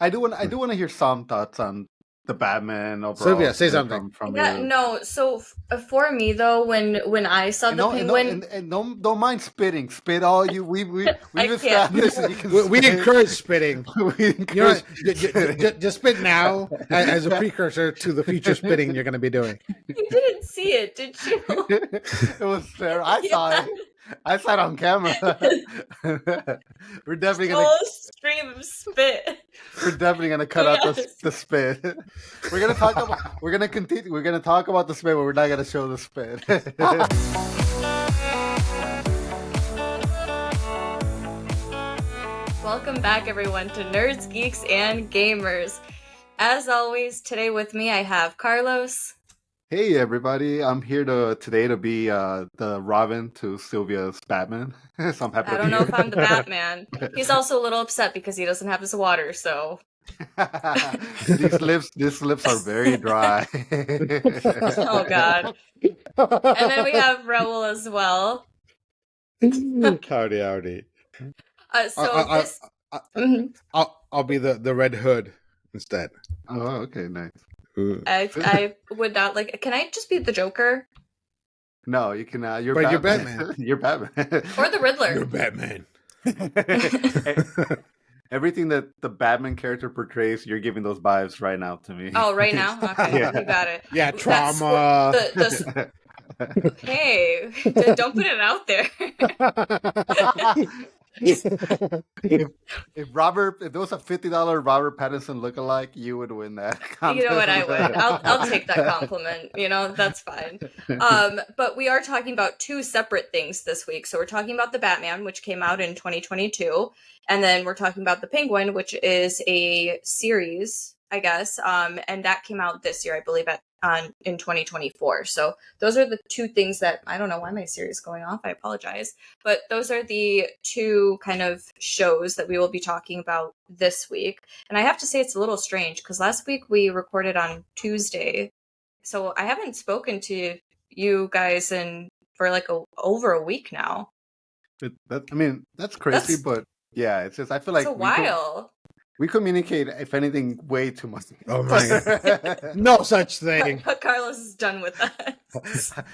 I do want to hear some thoughts on the Batman overall. Sylvia, say something. From Yeah, you. no. So for me though, when I saw the Penguin, And don't mind spitting. Spit all you. We've can't. established that you can. We spit. encourage spitting. We You know, encourage just spit now as a precursor to the future spitting you're going to be doing. You didn't see it, did you? It was there. I saw it. I saw it on camera. We're definitely gonna Whole stream of spit. We're definitely gonna cut out the spit. We're gonna talk about. We're gonna continue. We're gonna talk about the spit, but we're not gonna show the spit. Welcome back, everyone, to Nerds, Geeks, and Gamers. As always, today with me I have Carlos. Hey everybody! I'm here today to be the Robin to Sylvia's Batman. So I'm happy. I don't know if I'm the Batman. He's also a little upset because he doesn't have his water. So these lips are very dry. oh god! And then we have Raul as well. Howdy. I'll be the Red Hood instead. Oh, okay, nice. I would not like. Can I just be the Joker? No, you can. You're Batman. You're Batman. Or the Riddler. You're Batman. Everything that the Batman character portrays, you're giving those vibes right now to me. Oh, right now? Okay, Yeah. you got it. Yeah, trauma. Hey, don't put it out there. if there was a $50 Robert Pattinson lookalike, you would win that contest. You know what? I would. I'll take that compliment. You know, that's fine. But we are talking about two separate things this week. So we're talking about the Batman, which came out in 2022, and then we're talking about the Penguin, which is a series, I guess. And that came out this year, I believe, in 2024. So those are the two things that I don't know why my series is going off. I apologize. But those are the two kind of shows that we will be talking about this week. And I have to say it's a little strange because last week we recorded on Tuesday. So I haven't spoken to you guys for like over a week now. That's crazy, but yeah, it's just I feel like it's a while. We communicate, if anything, way too much. Oh my god! No such thing. But Carlos is done with that.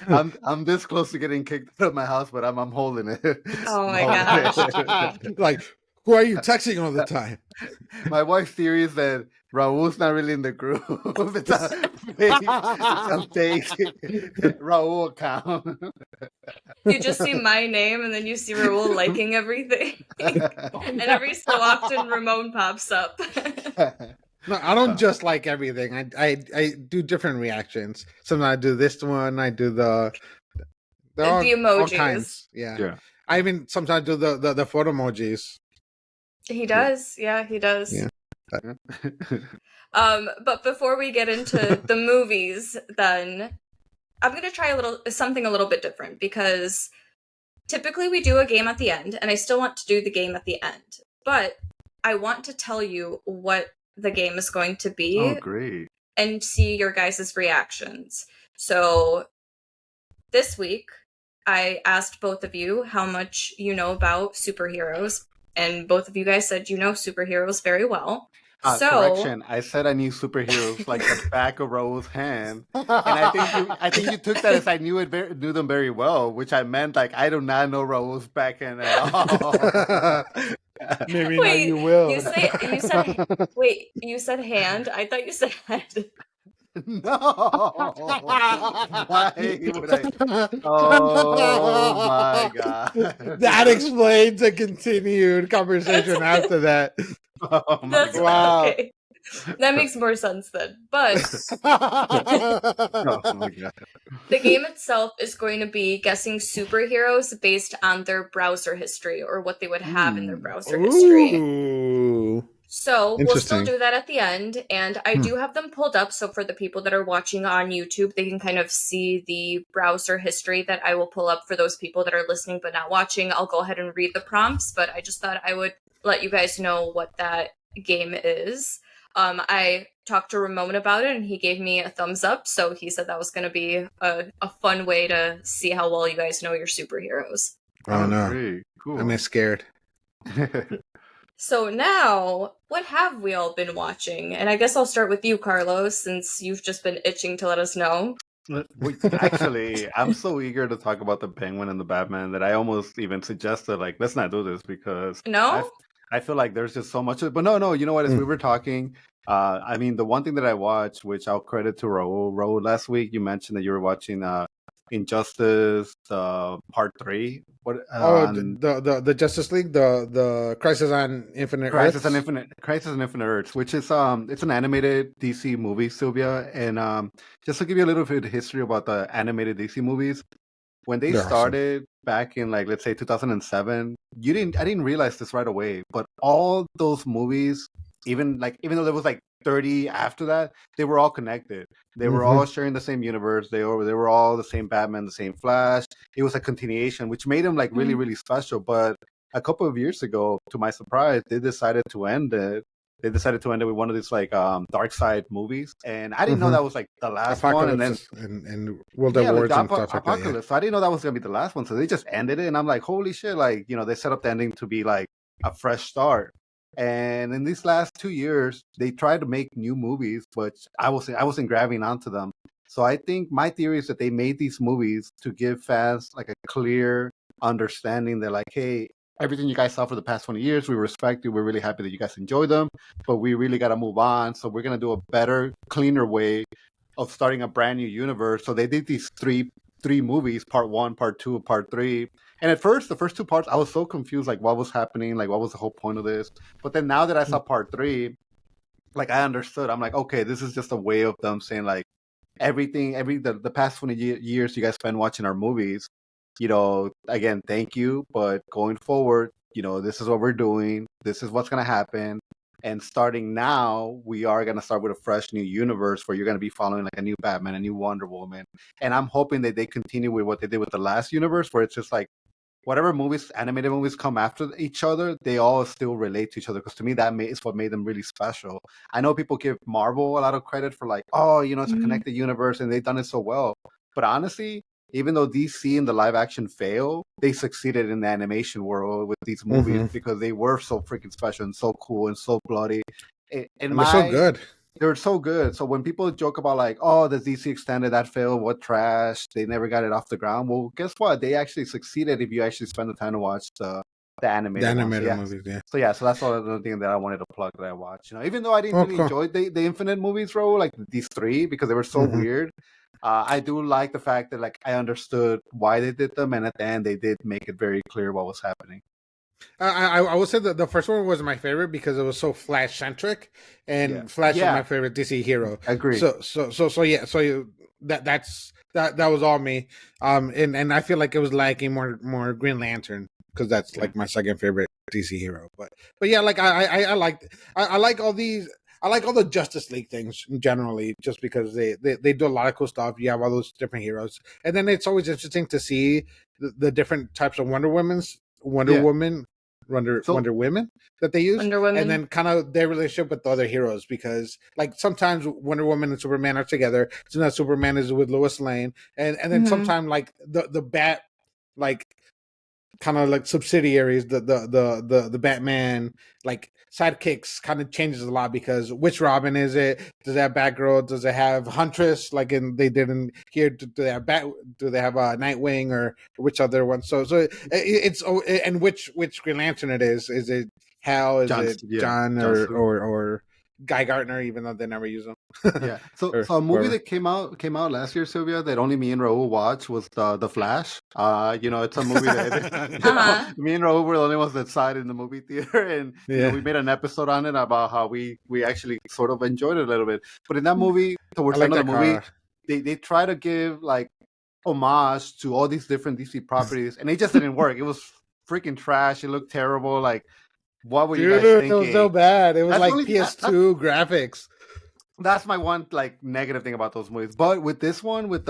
I'm this close to getting kicked out of my house, but I'm holding it. Oh my gosh! Like, who are you texting all the time? My wife's theory is that Raul's not really in the group. It's a fake Raul account. You just see my name and then you see Raul liking everything. And every so often Ramon pops up. No, I don't just like everything. I do different reactions. Sometimes I do this one. I do the emojis. All kinds. Yeah. I even sometimes do the photo emojis. He does. Yeah, he does. Yeah. But before we get into the movies, then I'm going to try something a little bit different because typically we do a game at the end, and I still want to do the game at the end. But I want to tell you what the game is going to be. Oh, great. And see your guys' reactions. So this week, I asked both of you how much you know about superheroes, and both of you guys said you know superheroes very well. Correction, I said I knew superheroes like the back of Raul's hand, and I think you took that as I knew them very well, which I meant like I do not know Raul's back hand at all. Maybe now you will. You said hand. I thought you said head. No. Why would I? Oh my god. That explains a continued conversation after that. Oh my god. Wow. Okay. That makes more sense then. But Oh my god. the game itself is going to be guessing superheroes based on their browser history or what they would have in their browser history. Ooh. So we'll still do that at the end, and I do have them pulled up, so for the people that are watching on YouTube, they can kind of see the browser history that I will pull up for those people that are listening but not watching. I'll go ahead and read the prompts, but I just thought I would let you guys know what that game is. I talked to Ramon about it, and he gave me a thumbs up, so he said that was going to be a fun way to see how well you guys know your superheroes. Oh no. Great. Cool. I'm scared. So now, what have we all been watching? And I guess I'll start with you, Carlos, since you've just been itching to let us know. Actually, I'm so eager to talk about the Penguin and the Batman that I almost even suggested, like, let's not do this because No? I feel like there's just so much. But no, you know what? As we were talking, I mean, the one thing that I watched, which I'll credit to Raul. Raul, last week you mentioned that you were watching Injustice Part 3. What on The Justice League, the Crisis on Infinite Crisis on Earths. Crisis on Infinite Earths, which is it's an animated DC movie, Sylvia, and just to give you a little bit of history about the animated DC movies, when they They're awesome. started back in, like, let's say 2007, I didn't realize this right away, but all those movies, even though there was like 30 after that, they were all connected. They were all sharing the same universe. They were all the same Batman, the same Flash. It was a continuation, which made them like really, really special. But a couple of years ago, to my surprise, they decided to end it. They decided to end it with one of these like Dark Side movies, and I didn't know that was like the last one. And then and World yeah, like Awards the and stuff like that. Yeah. Apocalypse. So I didn't know that was gonna be the last one. So they just ended it, and I'm like, holy shit! Like, they set up the ending to be like a fresh start. And in these last 2 years, they tried to make new movies, but I wasn't grabbing onto them. So I think my theory is that they made these movies to give fans like a clear understanding that, like, hey, everything you guys saw for the past 20 years, we respect you. We're really happy that you guys enjoy them, but we really got to move on. So we're going to do a better, cleaner way of starting a brand new universe. So they did these three movies, part 1, part 2, part 3. And at first, the first 2 parts, I was so confused, like what was happening, like what was the whole point of this. But then now that I saw part 3, like I understood. I'm like, okay, this is just a way of them saying like the past 20 years you guys spend watching our movies, again, thank you, but going forward, this is what we're doing. This is what's going to happen. And starting now, we are going to start with a fresh new universe where you're going to be following like a new Batman, a new Wonder Woman. And I'm hoping that they continue with what they did with the last universe, where it's just like whatever animated movies come after each other, they all still relate to each other. Because to me, is what made them really special. I know people give Marvel a lot of credit for like, oh, it's a connected universe and they've done it so well. But honestly, even though DC in the live action fail, they succeeded in the animation world with these movies because they were so freaking special and so cool and so bloody. And they're so good. They were so good. So when people joke about like, oh, the DC extended that failed, what trash, they never got it off the ground. Well, guess what? They actually succeeded if you actually spend the time to watch the animated movies. Yeah. So that's another thing that I wanted to plug that I watched. Even though I didn't really enjoy the Infinite movies, bro, like these 3, because they were so weird. I do like the fact that like I understood why they did them, and at the end they did make it very clear what was happening. I would say that the first one was my favorite because it was so Flash centric, and Flash is my favorite DC hero. Agree. So that was all me. And I feel like it was lacking more Green Lantern because that's like my second favorite DC hero. But yeah, like I like all these. I like all the Justice League things generally, just because they do a lot of cool stuff. You have all those different heroes, and then it's always interesting to see the different types of Wonder Women that they use, and then kind of their relationship with the other heroes. Because like sometimes Wonder Woman and Superman are together, sometimes Superman is with Lois Lane, and then sometimes like the Bat, like kind of like subsidiaries, the Batman like sidekicks kind of changes a lot, because which Robin is it? Does it have Batgirl? Does it have Huntress? Like they didn't here. Do they have Do they have Nightwing, or which other one? So it's and which Green Lantern it is? Is it Hal? Is it John or Guy Gardner? Even though they never use them. Yeah. So a movie that came out last year, Sylvia, that only me and Raul watched was the Flash. It's a movie that me and Raul were the only ones that saw it in the movie theater, and we made an episode on it about how we actually sort of enjoyed it a little bit. But in that movie, towards the end of the movie, they try to give like homage to all these different DC properties, and it just didn't work. It was freaking trash. It looked terrible. Like, what were you guys thinking? It was so bad. It was like PS2 graphics. That's my one like negative thing about those movies. But with this one, with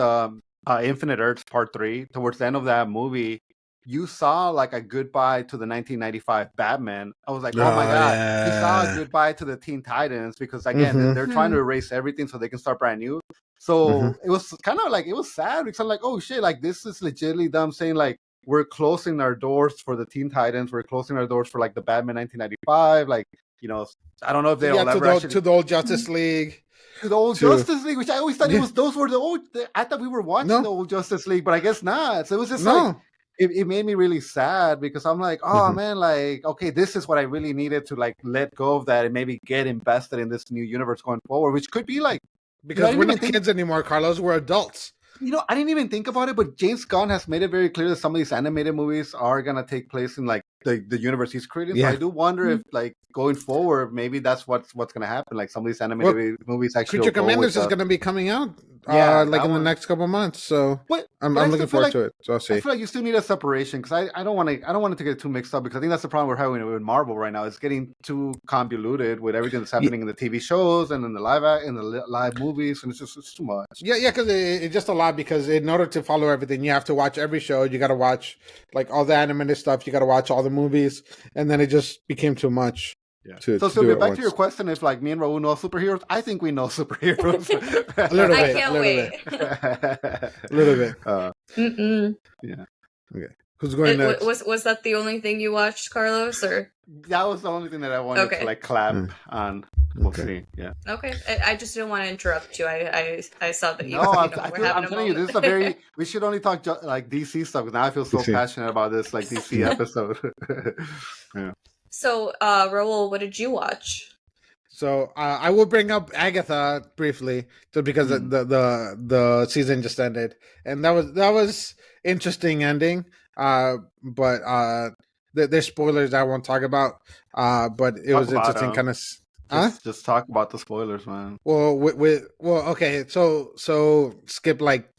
Infinite Earths Part 3, towards the end of that movie, you saw like a goodbye to the 1995 Batman. I was like, oh my God. You saw a goodbye to the Teen Titans, because again, they're trying to erase everything so they can start brand new. So it was kind of like, it was sad, because I'm like, oh shit, like this is legitimately them saying like, we're closing our doors for the Teen Titans. We're closing our doors for like the Batman 1995. Like, you know, I don't know if they'll ever actually to the old Justice League. To the old Justice League, which I always thought those were the old. I thought we were watching the old Justice League, but I guess not. So it was just like it made me really sad because I'm like, oh man, like okay, this is what I really needed to like let go of that and maybe get invested in this new universe going forward, which could be like because we're not kids anymore, Carlos. We're adults. You know, I didn't even think about it, but James Gunn has made it very clear that some of these animated movies are gonna take place in like the universe he's creating. Yeah. So I do wonder if like going forward, maybe that's what's gonna happen. Like some of these animated movies actually. Creature Commanders is gonna be coming out like in the next couple months. So I'm looking forward to it. So I'll see. I feel like you still need a separation because I don't want it to get too mixed up because I think that's the problem we're having with Marvel right now. It's getting too convoluted with everything that's happening in the TV shows and in the live movies, and it's too much. Yeah, because it's just a lot. Because in order to follow everything, you have to watch every show. You got to watch like all the animated stuff. You got to watch all the movies, and then it just became too much. Yeah. So Sylvia, back to your question, if like me and Raul know superheroes, I think we know superheroes. a little bit. I can't wait. A little bit. Yeah. Okay. Who's going next? Was that the only thing you watched, Carlos? Or that was the only thing that I wanted to like clap on. We'll see. Yeah. Okay. I just didn't want to interrupt you. I saw that you. No, I'm telling you, this is a very. We should only talk like DC stuff. Now I feel so passionate about this like DC episode. Yeah. So, Raul, what did you watch? So I will bring up Agatha briefly, just because the season just ended, and that was interesting ending. But there's spoilers I won't talk about. But it was interesting, kind of. Just talk about the spoilers, man. Well, okay. So skip like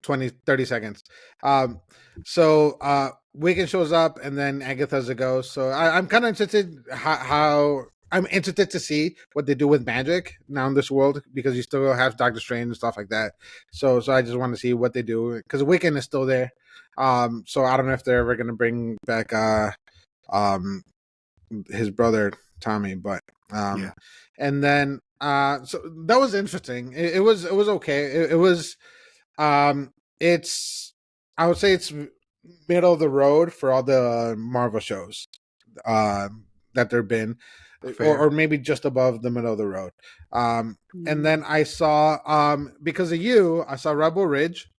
20-30 seconds. So Wiccan shows up, and then Agatha's a ghost. So I'm kind of interested how I'm interested to see what they do with magic now in this world, because you still have Doctor Strange and stuff like that. So I just want to see what they do, because Wiccan is still there. So I don't know if they're ever going to bring back his brother Tommy, but and then so that was interesting. It was okay. It was it's, I would say it's middle of the road for all the Marvel shows that there've been, or maybe just above the middle of the road. And then I saw because of you, I saw Rebel Ridge.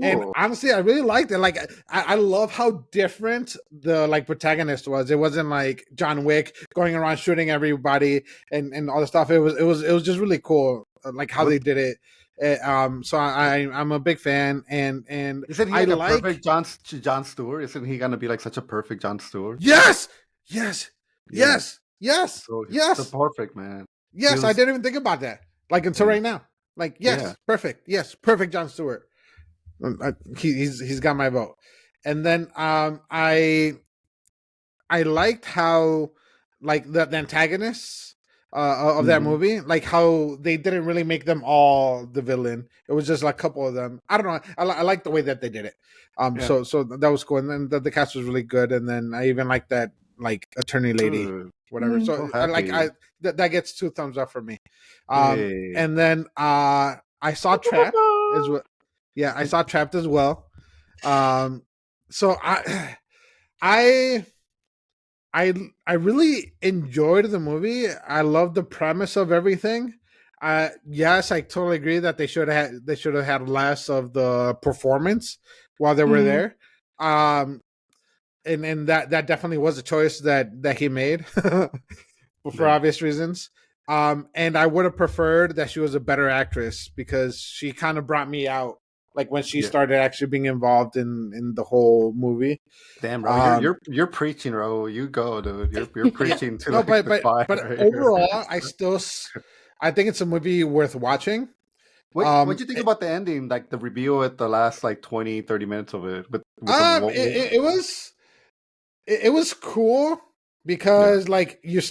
And honestly, I really liked it. Like, I love how different the like protagonist was. It wasn't like John Wick going around shooting everybody and all the stuff. It was just really cool, like how they did it. So I'm a big fan, and isn't he like a perfect John Stewart? Isn't he gonna be like such a perfect John Stewart? Yes. So the perfect man. Yes, I didn't even think about that. Like until right now. Like perfect. Yes, perfect John Stewart. He's got my vote. And then I liked how like the antagonists of that movie, like how they didn't really make them all the villain. It was just like a couple of them. I don't know. I like the way that they did it. So that was cool. And then the cast was really good. And then I even like that like attorney lady, whatever. So that gets 2 thumbs up for me. And then I saw Trapped as well. Yeah, I saw Trapped as well. So I really enjoyed the movie. I love the premise of everything. Yes, I totally agree that they should have had less of the performance while they were there. And that definitely was a choice that he made for obvious reasons. And I would have preferred that she was a better actress, because she kind of brought me out. Like when she started actually being involved in the whole movie. Damn, bro, you're preaching, bro. You go, dude. You're preaching to the fire. But overall, I think it's a movie worth watching. What'd you think about the ending? Like the reveal at the last like 20-30 minutes of it? It was cool. Because like you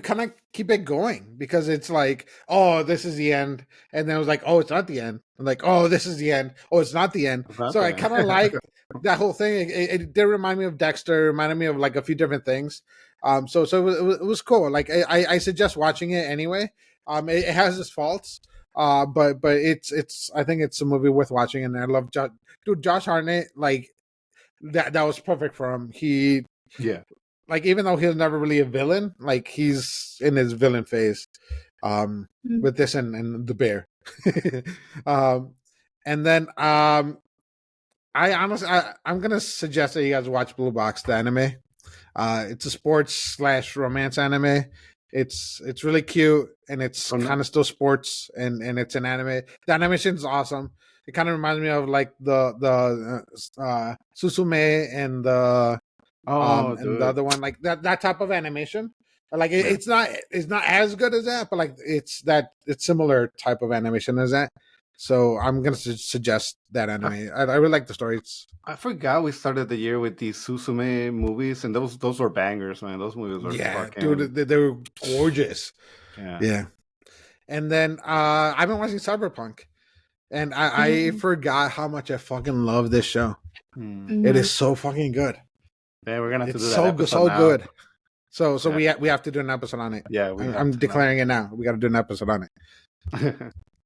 kind of keep it going, because it's like, oh, this is the end, and then it was like, oh, it's not the end, and like, oh, this is the end, oh, it's not the end. So I kind of like that whole thing. It did remind me of Dexter, reminded me of like a few different things. So it was cool. Like I suggest watching it anyway. It has its faults, but it's I think it's a movie worth watching, and I love Josh Hartnett. Like that was perfect for him. He like even though he was never really a villain, like he's in his villain phase with this and the bear. And then I honestly I'm gonna suggest that you guys watch Blue Box, the anime. It's a sports / romance anime. It's really cute, and it's kind of still sports, and it's an anime. The animation is awesome. It kind of reminds me of like the Susume and the other one, like that type of animation. Like it's not as good as that, but like it's similar type of animation as that. So I'm gonna suggest that anime. I really like the story. I forgot we started the year with these Susume movies, and those were bangers, man. Those movies were fucking... dude, they were gorgeous. Yeah. And then I've been watching Cyberpunk, and I forgot how much I fucking love this show. It is so fucking good. Yeah, we're gonna have to do that. So good. So we have to do an episode on it. Yeah, I'm declaring it now. We got to do an episode on it.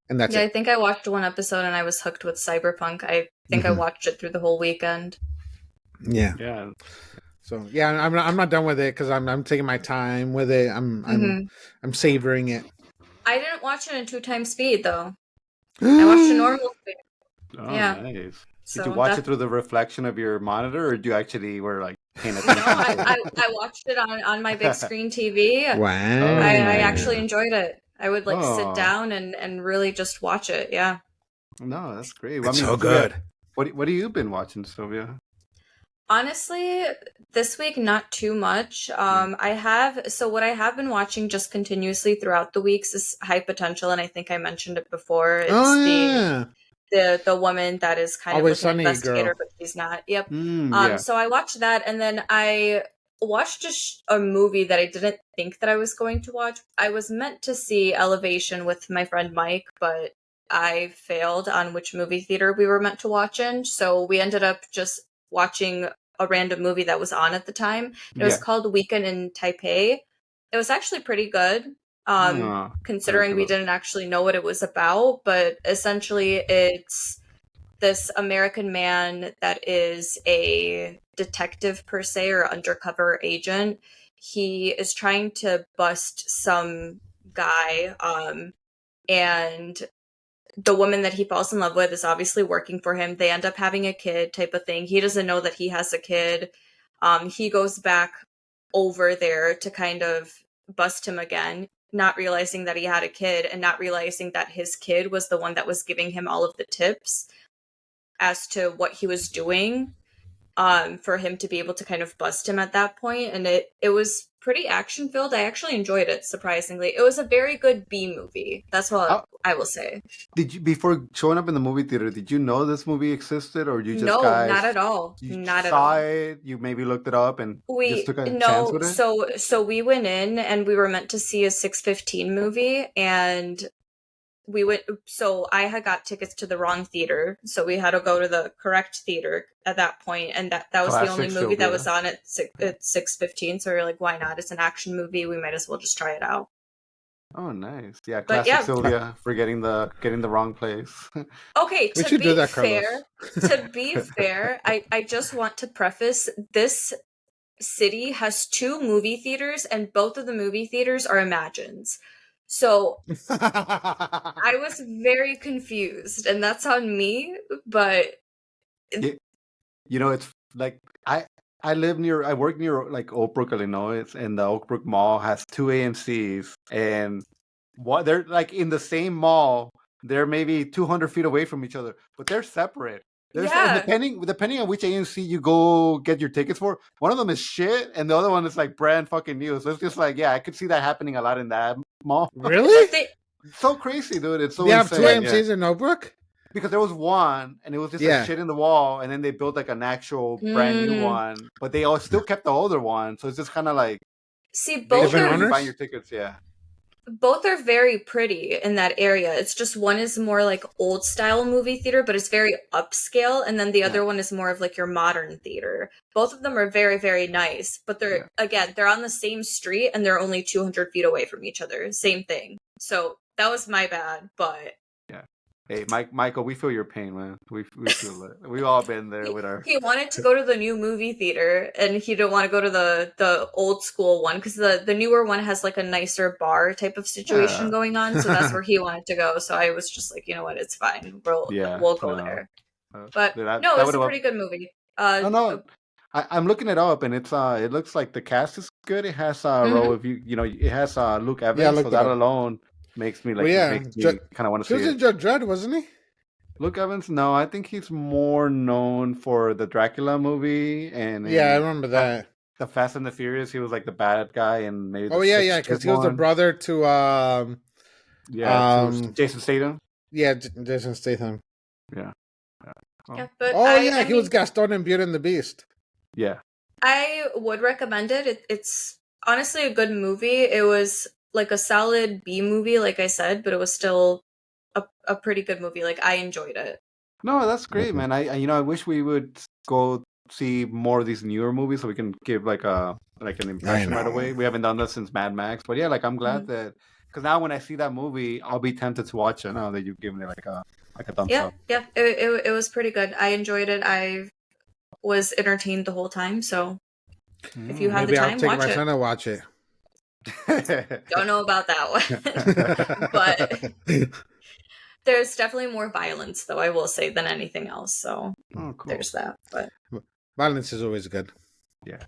And that's it. I think I watched one episode and I was hooked with Cyberpunk. I think I watched it through the whole weekend. Yeah. So I'm not done with it because I'm taking my time with it. I'm savoring it. I didn't watch it in 2x speed though. I watched a normal speed. Oh, nice. Did you watch it through the reflection of your monitor, or did you actually were like paying attention? No, I watched it on my big screen TV. Wow. I actually enjoyed it. I would sit down and really just watch it. Yeah. No, that's great. It's so good. What have you been watching, Sylvia? Honestly, this week not too much. What I have been watching just continuously throughout the weeks is High Potential, and I think I mentioned it before. It's the woman that is kind Always of like an Sunny investigator, girl. but she's not. Yep. So I watched that, and then I watched a movie that I didn't think that I was going to watch. I was meant to see Elevation with my friend Mike, but I failed on which movie theater we were meant to watch in. So we ended up just watching a random movie that was on at the time. It was called Weekend in Taipei. It was actually pretty good, considering we didn't actually know what it was about. But essentially, it's this American man that is a detective per se, or undercover agent. He is trying to bust some guy, and the woman that he falls in love with is obviously working for him. They end up having a kid type of thing. He doesn't know that he has a kid. He goes back over there to kind of bust him again, not realizing that he had a kid, and not realizing that his kid was the one that was giving him all of the tips as to what he was doing, for him to be able to kind of bust him at that point. And it was pretty action filled. I actually enjoyed it, surprisingly. It was a very good B movie. That's what I will say. Did you, before showing up in the movie theater, did you know this movie existed, or you just not at all. You not at saw all. it, you maybe looked it up and just took a chance with it? So we went in and we were meant to see a 6:15 movie, and I had got tickets to the wrong theater, so we had to go to the correct theater at that point, and that was the only movie that was on at 6:15. So we were like, why not? It's an action movie. We might as well just try it out. Oh, nice. Yeah, classic Sylvia for getting the wrong place. Okay, to be fair, I just want to preface, this city has 2 movie theaters, and both of the movie theaters are Imagines. So I was very confused, and that's on me, but it's like I work near like Oak Brook, Illinois, and the Oak Brook Mall has 2 AMCs, and they're like in the same mall. They're maybe 200 feet away from each other, but they're separate. Depending on which AMC you go get your tickets for, one of them is shit, and the other one is like brand fucking new. So it's just like, I could see that happening a lot in that mall. Really? It's so crazy, dude. It's so insane. Have 2 AMCs in Oak Brook? Because there was one, and it was just like shit in the wall, and then they built like an actual brand new one, but they all still kept the older one. So it's just kind of like, both are buying your tickets, Both are very pretty in that area. It's just one is more like old style movie theater, but it's very upscale. And then the other one is more of like your modern theater. Both of them are very, very nice, but they're on the same street and they're only 200 feet away from each other. Same thing. So that was my bad, but Hey, Michael, we feel your pain, man. We feel it. We've all been there with our. He wanted to go to the new movie theater, and he didn't want to go to the old school one because the newer one has like a nicer bar type of situation going on. So that's where he wanted to go. So I was just like, you know what, it's fine. We'll go there. But no, it's a pretty good movie. No, I'm looking it up, and it looks like the cast is good. It has it has Luke Evans, so that alone makes me kind of want to see it. He was in Judge Dredd, wasn't he? Luke Evans? No, I think he's more known for the Dracula movie, and I remember that. The Fast and the Furious. He was like the bad guy, and maybe because he was the brother to Jason Statham. Yeah, Jason Statham. Yeah. He was Gaston in Beauty and the Beast. Yeah. I would recommend it. It's honestly a good movie. It was like a solid B movie, like I said, but it was still a pretty good movie. Like, I enjoyed it. No, that's great, man. I wish we would go see more of these newer movies so we can give like an impression right away. We haven't done that since Mad Max, but yeah, like I'm glad that because now when I see that movie, I'll be tempted to watch it now that you've given it like a thumbs up. Yeah, it was pretty good. I enjoyed it. I was entertained the whole time. So if you have the time, I'll take my son to watch it. Don't know about that one, but there's definitely more violence, though, I will say, than anything else. So there's that. But violence is always good. Yeah,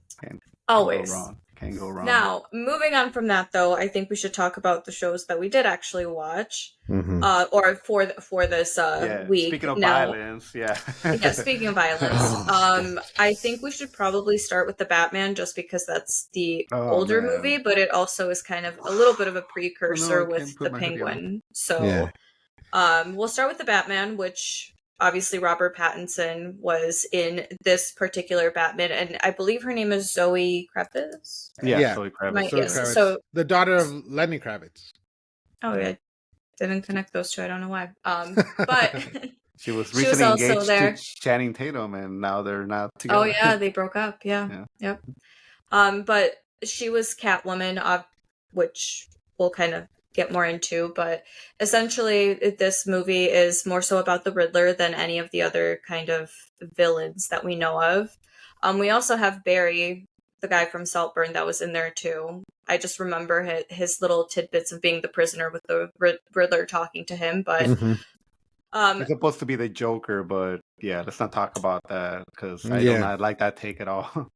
always. Can't go wrong. Now, moving on from that, though, I think we should talk about the shows that we did actually watch, or for this week. Speaking of violence, speaking of violence, I think we should probably start with the Batman, just because that's the older movie, but it also is kind of a little bit of a precursor with the Penguin. So, we'll start with the Batman, which obviously Robert Pattinson was in this particular Batman, and I believe her name is Zoe Kravitz. Zoe Kravitz. So the daughter of Lenny Kravitz. Oh, yeah. Didn't connect those two. I don't know why. But she was recently engaged to Channing Tatum, and now they're not together. Oh yeah, they broke up. Yeah. Yep. But she was Catwoman, which we'll kind of get more into, but essentially this movie is more so about the Riddler than any of the other kind of villains that we know of. We also have Barry, the guy from Saltburn, that was in there too. I just remember his little tidbits of being the prisoner with the Riddler talking to him, but it's supposed to be the Joker, but yeah, let's not talk about that because I do not like that take at all.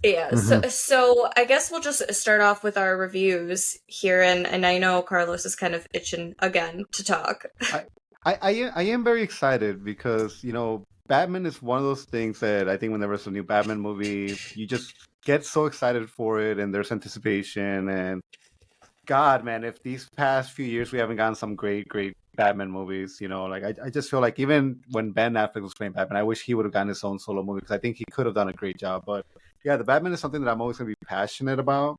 Yeah, so I guess we'll just start off with our reviews here, and I know Carlos is kind of itching again to talk. I am very excited because, Batman is one of those things that I think whenever there's a new Batman movie, you just get so excited for it, and there's anticipation, and God, man, if these past few years we haven't gotten some great Batman movies, I just feel like even when Ben Affleck was playing Batman, I wish he would have gotten his own solo movie because I think he could have done a great job, but yeah, the Batman is something that I'm always going to be passionate about.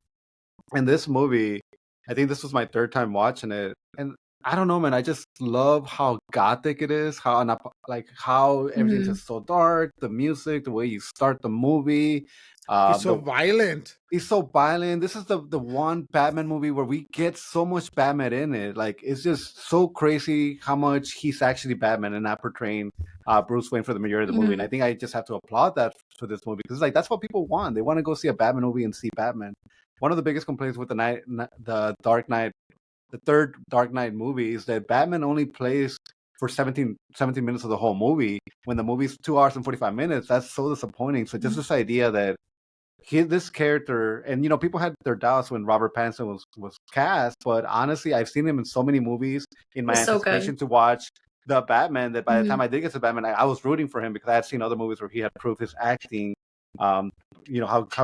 And this movie, I think this was my third time watching it. And I don't know, man, I just love how gothic it is, how everything's just so dark, the music, the way you start the movie. He's so violent. He's so violent. This is the one Batman movie where we get so much Batman in it. Like, it's just so crazy how much he's actually Batman and not portraying Bruce Wayne for the majority of the movie. And I think I just have to applaud that for this movie because that's what people want. They want to go see a Batman movie and see Batman. One of the biggest complaints with the Dark Knight, the third Dark Knight movie, is that Batman only plays for 17 minutes of the whole movie when the movie's 2 hours and 45 minutes. That's so disappointing. So just this idea that this character, and people had their doubts when Robert Pattinson was cast, but honestly, I've seen him in so many movies in my anticipation to watch the Batman that by the time I did get to Batman, I was rooting for him because I had seen other movies where he had proved his acting, how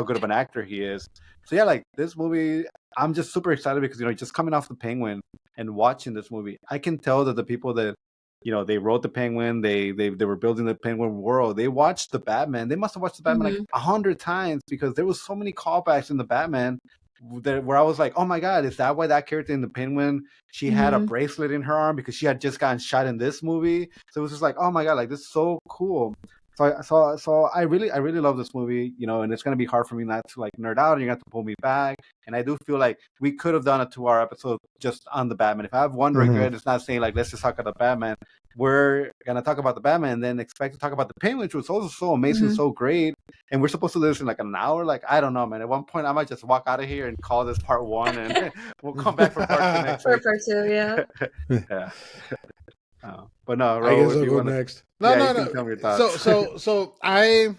good of an actor he is. So yeah, like this movie, I'm just super excited because just coming off the Penguin and watching this movie, I can tell that the people that they wrote the Penguin, they were building the Penguin world. They watched the Batman. They must have watched the Batman like 100 times because there was so many callbacks in the Batman where I was like, oh my God, is that why that character in the Penguin, she had a bracelet in her arm because she had just gotten shot in this movie? So it was just like, oh my God, like this is so cool. So I really love this movie, and it's gonna be hard for me not to like nerd out, and you're gonna have to pull me back. And I do feel like we could have done a 2-hour episode just on the Batman. If I have one regret, it's not saying like let's just talk about the Batman. we're gonna talk about the Batman, and then expect to talk about the Penguin, which was also so amazing, so great. And we're supposed to do this in like an hour. Like, I don't know, man. At one point, I might just walk out of here and call this part 1, and we'll come back for part 2 next week. Part 2, yeah. Yeah. But no, I guess I'll go next. No. Tell me your thoughts. So I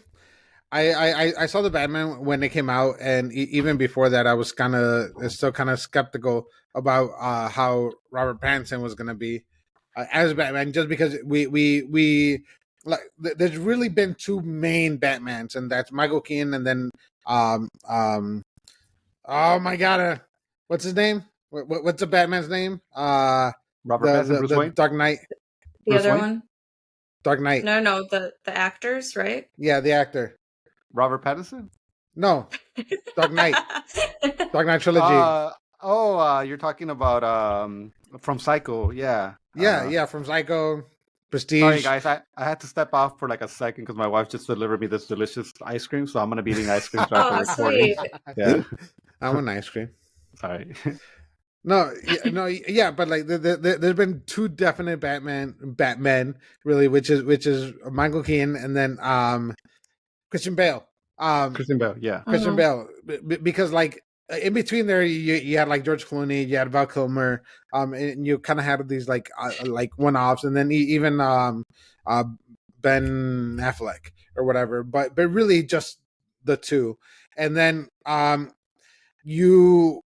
saw the Batman when it came out, and even before that, I was still kind of skeptical about how Robert Pattinson was going to be as Batman, just because we like there's really been 2 main Batmans, and that's Michael Keaton, and then oh my god, what's his name? What's the Batman's name? Robert Pattinson, Bruce Wayne? Dark Knight. The Bruce other Wayne? One? Dark Knight. No, the actors, right? Yeah, the actor. Robert Pattinson? No. Dark Knight. Dark Knight trilogy. You're talking about from Psycho, yeah. Yeah, from Psycho, Prestige. Sorry, guys, I had to step off for like a second because my wife just delivered me this delicious ice cream, so I'm going to be eating ice cream throughout the recording. Yeah. I want an ice cream. Sorry. No, but like there's been 2 definite Batman really, which is Michael Keaton and then Christian Bale. Christian Bale, yeah. Christian Bale, because like in between there, you had like George Clooney, you had Val Kilmer, and you kind of had these like one-offs, and then even Ben Affleck or whatever, but really just the 2, and then you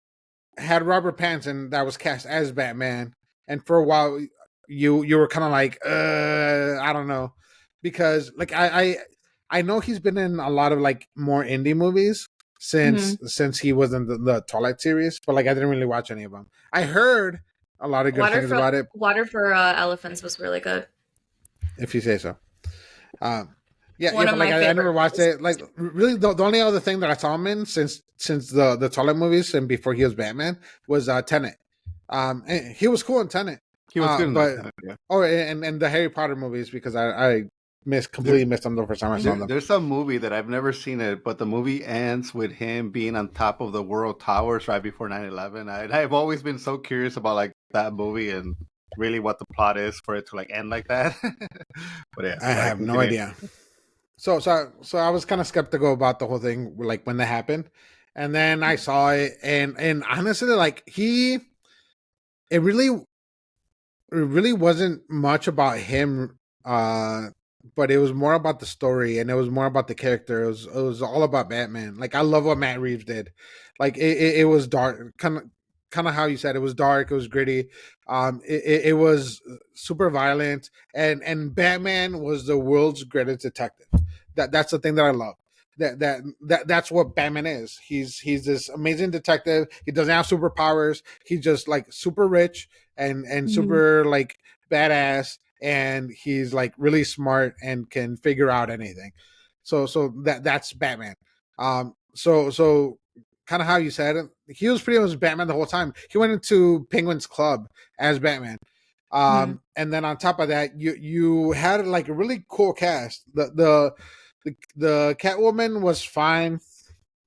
had Robert Pattinson that was cast as Batman, and for a while you were kind of like I don't know, because like I know he's been in a lot of like more indie movies since he was in the Twilight series, but like I didn't really watch any of them. I heard a lot of good things about it. Water for Elephants was really good, if you say so. But like I never watched it. Like really, the only other thing that I saw him in since the Twilight movies and before he was Batman was Tenet. And he was cool in Tenet. He was good in Tenet, yeah. And the Harry Potter movies, because I completely missed them the first time I saw them. There's some movie that I've never seen it, but the movie ends with him being on top of the World Towers right before 9/11. I've always been so curious about like that movie and really what the plot is for it to like end like that. But yeah, I have no idea. So I was kind of skeptical about the whole thing, like when that happened, and then I saw it, and honestly, like it really wasn't much about him, but it was more about the story, and it was more about the character. It was all about Batman. Like I love what Matt Reeves did. Like it was dark, kind of how you said, it was dark, it was gritty, it was super violent, and Batman was the world's greatest detective. That's the thing that I love. That's what Batman is. He's this amazing detective. He doesn't have superpowers. He's just like super rich and super like badass, and he's like really smart and can figure out anything. So that's Batman. So kind of how you said it, he was pretty much Batman the whole time. He went into Penguin's club as Batman. And then on top of that, you had like a really cool cast. The Catwoman was fine.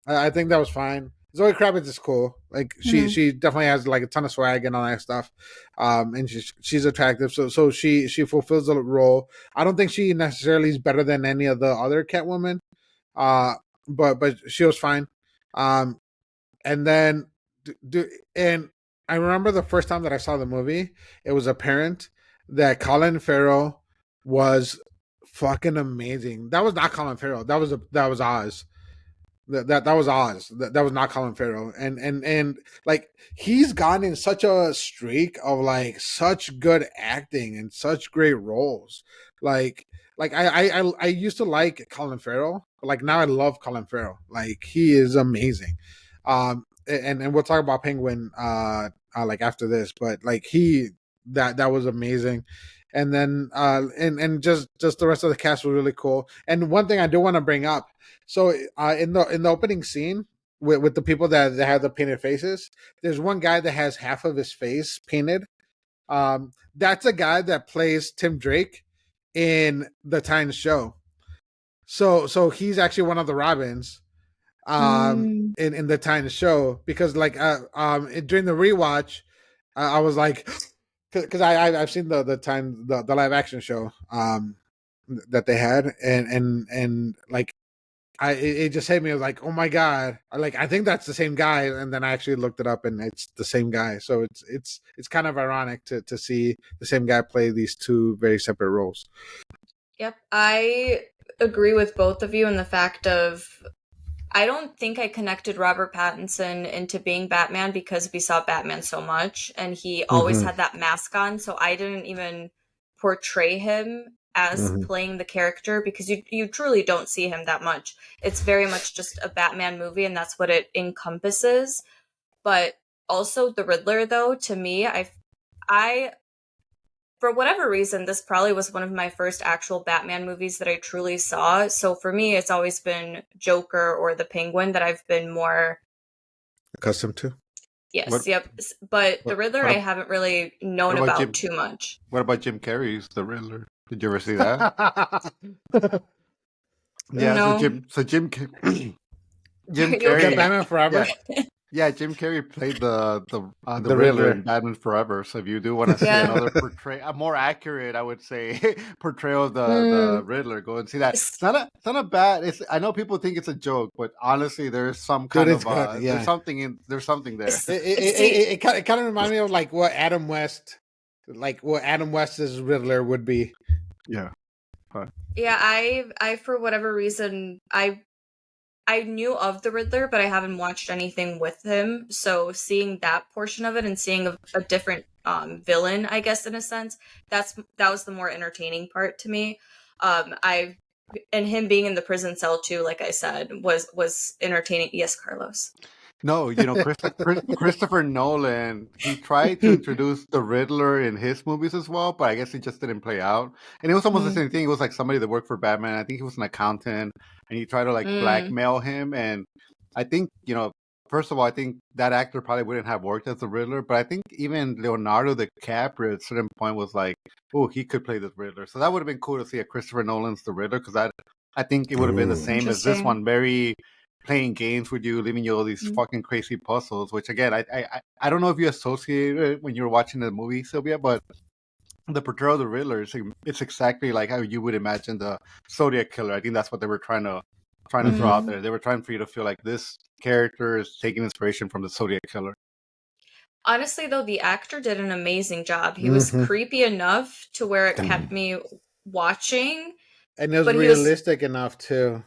I think that was fine. Zoe Kravitz is cool. Like she definitely has like a ton of swag and all that stuff. And she's attractive. So she fulfills the role. I don't think she necessarily is better than any of the other Catwoman. But she was fine. And then and I remember the first time that I saw the movie, it was apparent that Colin Farrell was fucking amazing. That was not Colin Farrell. That was Oz. That was Oz. That was not Colin Farrell. And like he's gone in such a streak of like such good acting and such great roles. Like I used to like Colin Farrell, but like now I love Colin Farrell. Like he is amazing. And we'll talk about Penguin like after this, but like that was amazing. And then and just the rest of the cast was really cool. And one thing I do want to bring up, so in the opening scene with the people that have the painted faces, there's one guy that has half of his face painted. That's a guy that plays Tim Drake in the Titans show. So he's actually one of the Robins in the Titans show, because like during the rewatch I was like, because I've seen the live action show that they had, and like it just hit me. I was like, oh my god, I think that's the same guy, and then I actually looked it up, and it's the same guy. So it's kind of ironic to see the same guy play these two very separate roles. Yep, I agree with both of you in the fact of I don't think I connected Robert Pattinson into being Batman because we saw Batman so much, and he always had that mask on, so I didn't even portray him as playing the character because you truly don't see him that much. It's very much just a Batman movie, and that's what it encompasses. But also the Riddler, though, to me, I for whatever reason, this probably was one of my first actual Batman movies that I truly saw. So for me, it's always been Joker or the Penguin that I've been more accustomed to. Yes, yep. But the Riddler, I haven't really known about too much. What about Jim Carrey's The Riddler? Did you ever see that? Yeah, no. so Jim Carrey, Batman Forever. Yeah, Jim Carrey played the Riddler in Batman Forever. So if you do want to see another a more accurate, I would say, portrayal of the Riddler, go and see that. It's not a bad. I know people think it's a joke, but honestly, there's some kind of there's something there. It kind of reminds me of like what Adam West's Riddler would be. Yeah. Yeah, I for whatever reason I knew of the Riddler, but I haven't watched anything with him. So seeing that portion of it and seeing a different villain, I guess, in a sense, that was the more entertaining part to me. And him being in the prison cell too, like I said, was entertaining. Yes, Carlos. No, Christopher Nolan, he tried to introduce the Riddler in his movies as well, but I guess it just didn't play out. And it was almost the same thing. It was like somebody that worked for Batman. I think he was an accountant, and he tried to blackmail him. And I think, first of all, I think that actor probably wouldn't have worked as the Riddler, but I think even Leonardo DiCaprio at a certain point was like, oh, he could play this Riddler. So that would have been cool to see a Christopher Nolan's The Riddler, because I think it would have been the same as this one, very playing games with you, leaving you all these fucking crazy puzzles, which again, I don't know if you associate it when you were watching the movie, Sylvia, but the portrayal of the Riddler, it's exactly like how you would imagine the Zodiac Killer. I think that's what they were trying to throw out there. They were trying for you to feel like this character is taking inspiration from the Zodiac Killer. Honestly, though, the actor did an amazing job. He was creepy enough to where it kept me watching. And it was realistic enough, too.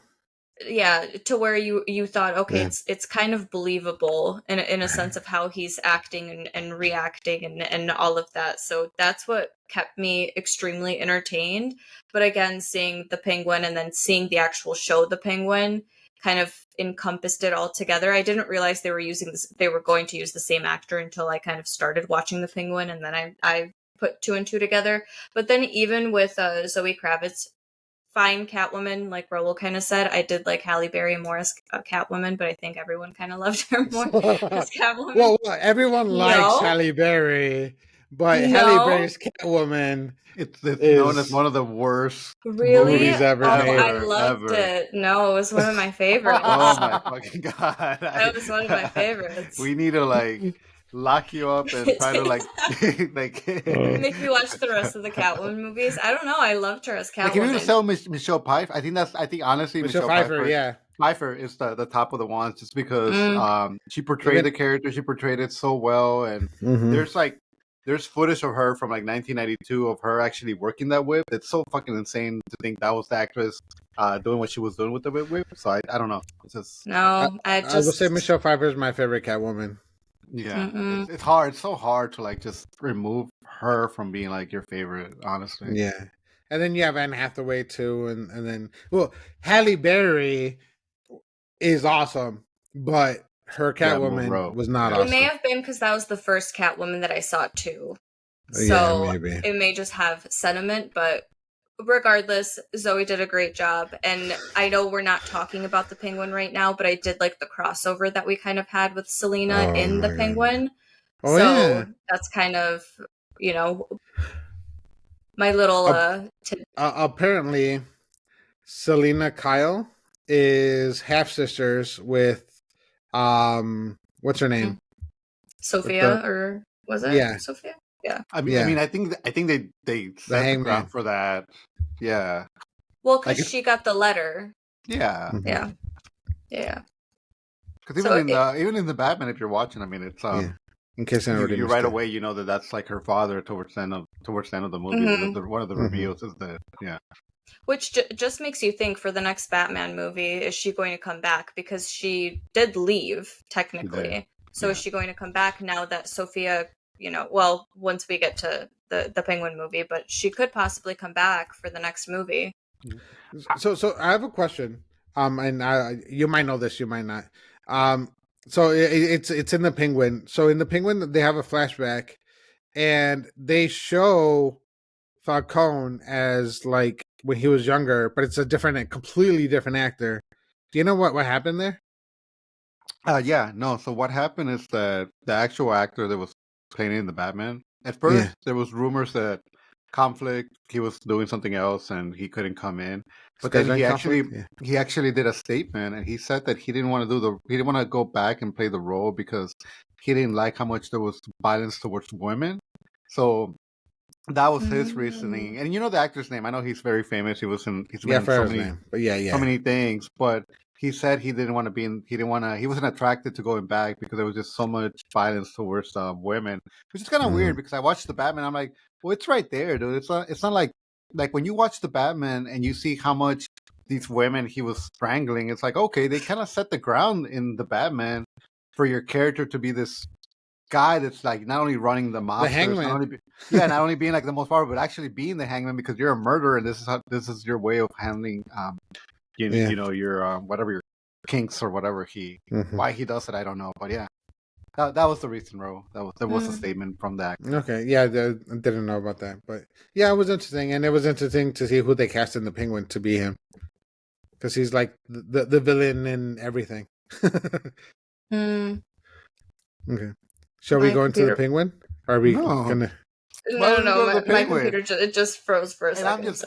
Yeah, to where you thought, okay, it's kind of believable in a sense of how he's acting and reacting and all of that. So that's what kept me extremely entertained. But again, seeing the Penguin and then seeing the actual show, The Penguin, kind of encompassed it all together. I didn't realize they were going to use the same actor until I kind of started watching The Penguin, and then I put two and two together. But then even with Zoe Kravitz, fine Catwoman, like Raul kind of said. I did like Halle Berry more as Catwoman, but I think everyone kind of loved her more as Catwoman. Well, everyone likes Halle Berry, but Halle Berry's Catwoman it's known as one of the worst movies ever made. I loved it. No, it was one of my favorites. Oh my fucking god! That was one of my favorites. We need to lock you up and try to make me watch the rest of the Catwoman movies. I don't know. I loved her as Catwoman. Like, if you were to tell Michelle Pfeiffer, I think honestly Michelle Pfeiffer, Pfeiffer is the top of the ones, just because she portrayed the character, she portrayed it so well, and there's footage of her from 1992 of her actually working that whip. It's so fucking insane to think that was the actress doing what she was doing with the whip. So I don't know. It's just I would say Michelle Pfeiffer is my favorite Catwoman. Yeah, it's hard. It's so hard to just remove her from being your favorite, honestly. Yeah, and then you have Anne Hathaway too, and then Halle Berry is awesome, but her Catwoman was not awesome. It may have been because that was the first Catwoman that I saw too, so maybe it may just have sentiment, but. Regardless, Zoe did a great job, and I know we're not talking about the Penguin right now, but I did like the crossover that we kind of had with Selena in the Penguin. That's kind of, my little apparently Selena Kyle is half sisters with what's her name? Sophia, or was it? Yeah. Sophia? Yeah. I mean, I think they set the ground for that. Yeah. Well, because she got the letter. Yeah. Yeah. Yeah. Because even in the Batman, if you're watching, I mean, it's in case I already you right away, you know that's like her father towards the end of the movie. Mm-hmm. One of the reveals is that Which just makes you think for the next Batman movie, is she going to come back? Because she did leave, technically. So is she going to come back now that Sophia, well, once we get to the Penguin movie, but she could possibly come back for the next movie. So I have a question. And you might know this, you might not. So it's in the Penguin. So in the Penguin, they have a flashback, and they show Falcone as like when he was younger, but it's a completely different actor. Do you know what happened there? Yeah, no. So what happened is that the actual actor that was playing the Batman, at first there was rumors that he was doing something else and he couldn't come in. But then he actually did a statement, and he said that he didn't want to go back and play the role because he didn't like how much there was violence towards women. So that was his reasoning. And you know the actor's name. I know he's very famous. He's been in so many things, but he said he wasn't attracted to going back because there was just so much violence towards women, which is kind of weird because I watched the Batman. I'm like, well, it's right there, dude. It's not like when you watch the Batman and you see how much these women he was strangling. It's like, okay, they kind of set the ground in the Batman for your character to be this guy that's like not only running the monsters, not only being like the most powerful, but actually being the hangman because you're a murderer and this is your way of handling you know your whatever your kinks or whatever why he does it, I don't know, but yeah, that was the reason, bro. There was a statement from that. Okay, yeah, I didn't know about that, but yeah, it was interesting, and it was interesting to see who they cast in the Penguin to be him, because he's like the villain in everything. Okay. Shall we go into the Penguin? Are we gonna? No. My computer just froze for a second.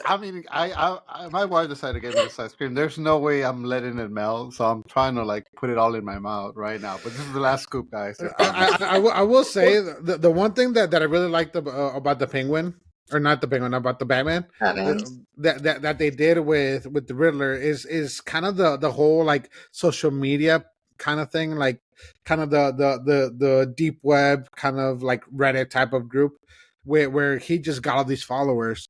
My wife decided to give me this ice cream. There's no way I'm letting it melt, so I'm trying to like put it all in my mouth right now. But this is the last scoop, guys. I will say the one thing that I really liked about the Penguin, or not the Penguin, about the Batman, that they did with the Riddler is kind of the whole like social media kind of thing, like kind of the deep web kind of like Reddit type of group where he just got all these followers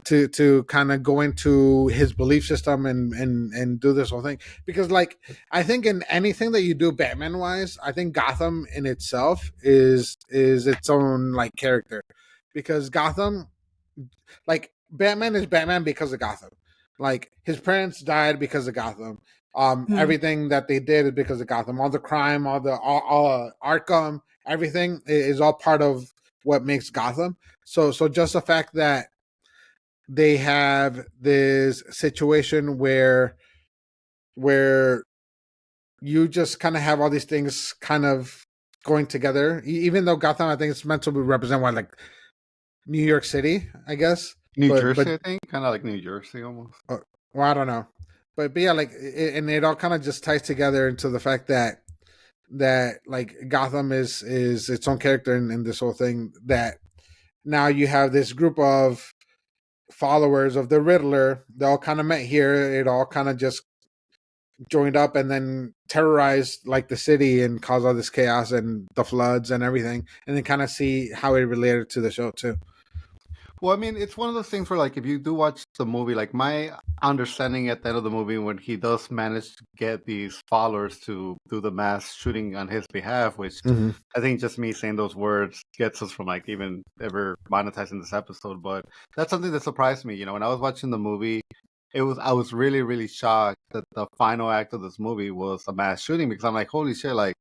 to kind of go into his belief system and do this whole thing, because like I think in anything that you do Batman wise, I think Gotham in itself is its own like character, because Gotham, like Batman is Batman because of Gotham. Like his parents died because of Gotham. Everything that they did is because of Gotham. All the crime, all Arkham, everything is all part of what makes Gotham. So just the fact that they have this situation where you just kind of have all these things kind of going together, even though Gotham, I think it's meant to represent what, like New York City, I guess. New Jersey, I think, kind of like New Jersey almost. Well, I don't know, but yeah, like, and it all kind of just ties together into the fact that like Gotham is its own character in this whole thing. That now you have this group of followers of the Riddler. They all kind of met here. It all kind of just joined up and then terrorized like the city and caused all this chaos and the floods and everything, and then kind of see how it related to the show too. Well, I mean, it's one of those things where, like, if you do watch the movie, like, my understanding at the end of the movie, when he does manage to get these followers to do the mass shooting on his behalf, which I think just me saying those words gets us from, like, even ever monetizing this episode. But that's something that surprised me. You know, when I was watching the movie, I was really, really shocked that the final act of this movie was a mass shooting, because I'm like, holy shit, like,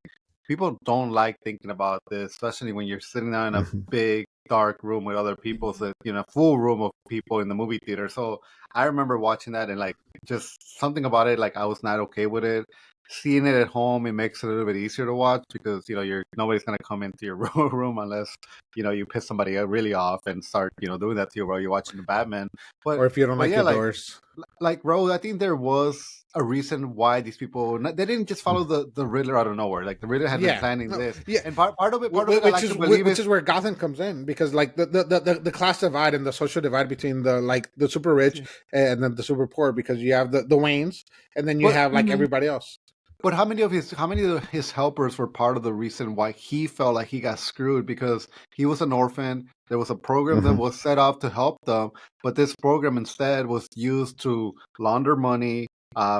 people don't like thinking about this, especially when you're sitting down in a big, dark room with other people, so full room of people in the movie theater. So I remember watching that and like just something about it, like I was not okay with it. Seeing it at home, it makes it a little bit easier to watch, because nobody's gonna come into your room unless you piss somebody really off and start doing that to you while you're watching the Batman. But or if you don't like your doors. like Rose, I think there was a reason why these people they didn't just follow the Riddler out of nowhere. Like the Riddler had been planning this, and part of it, I like to believe which is where Gotham comes in, because like the class divide and the social divide between the super rich and then the super poor, because you have the Waynes and then you have like everybody else. But how many of his helpers were part of the reason why he felt like he got screwed? Because he was an orphan. There was a program that was set up to help them, but this program instead was used to launder money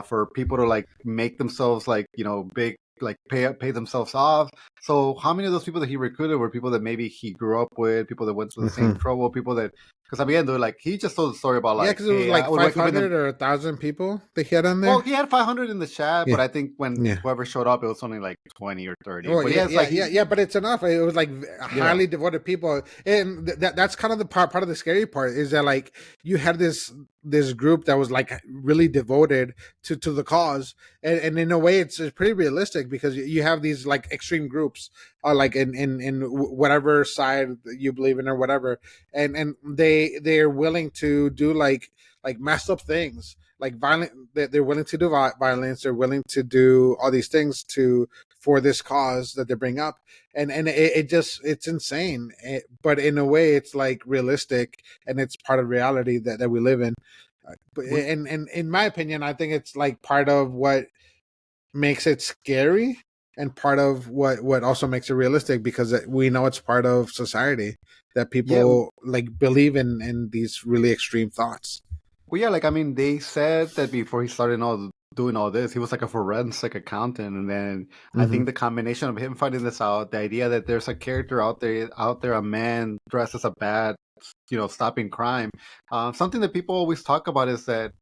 for people to like make themselves like big, like pay themselves off. So how many of those people that he recruited were people that maybe he grew up with, people that went through the same trouble, people that. Because again, they're like he just told the story about like because it was like 500 or 1,000 people that he had on there. Well, he had 500 in the chat, but I think when whoever showed up, it was only like 20 or 30. Oh, but but it's enough. It was like highly devoted people, and that's kind of the part of the scary part is that like you had this group that was like really devoted to the cause, and in a way it's pretty realistic, because you have these like extreme groups like in whatever side you believe in or whatever, and they're willing to do like messed up things, like violent. They're willing to do violence. They're willing to do all these things for this cause that they bring up, and it's insane. But in a way, it's like realistic, and it's part of reality that we live in. But and in my opinion, I think it's like part of what makes it scary, and part of what also makes it realistic, because we know it's part of society that people like believe in these really extreme thoughts. Well, yeah, like I mean, they said that before he started doing all this, he was like a forensic accountant, and then I think the combination of him finding this out, the idea that there's a character out there, a man dressed as a bat, stopping crime. Something that people always talk about is that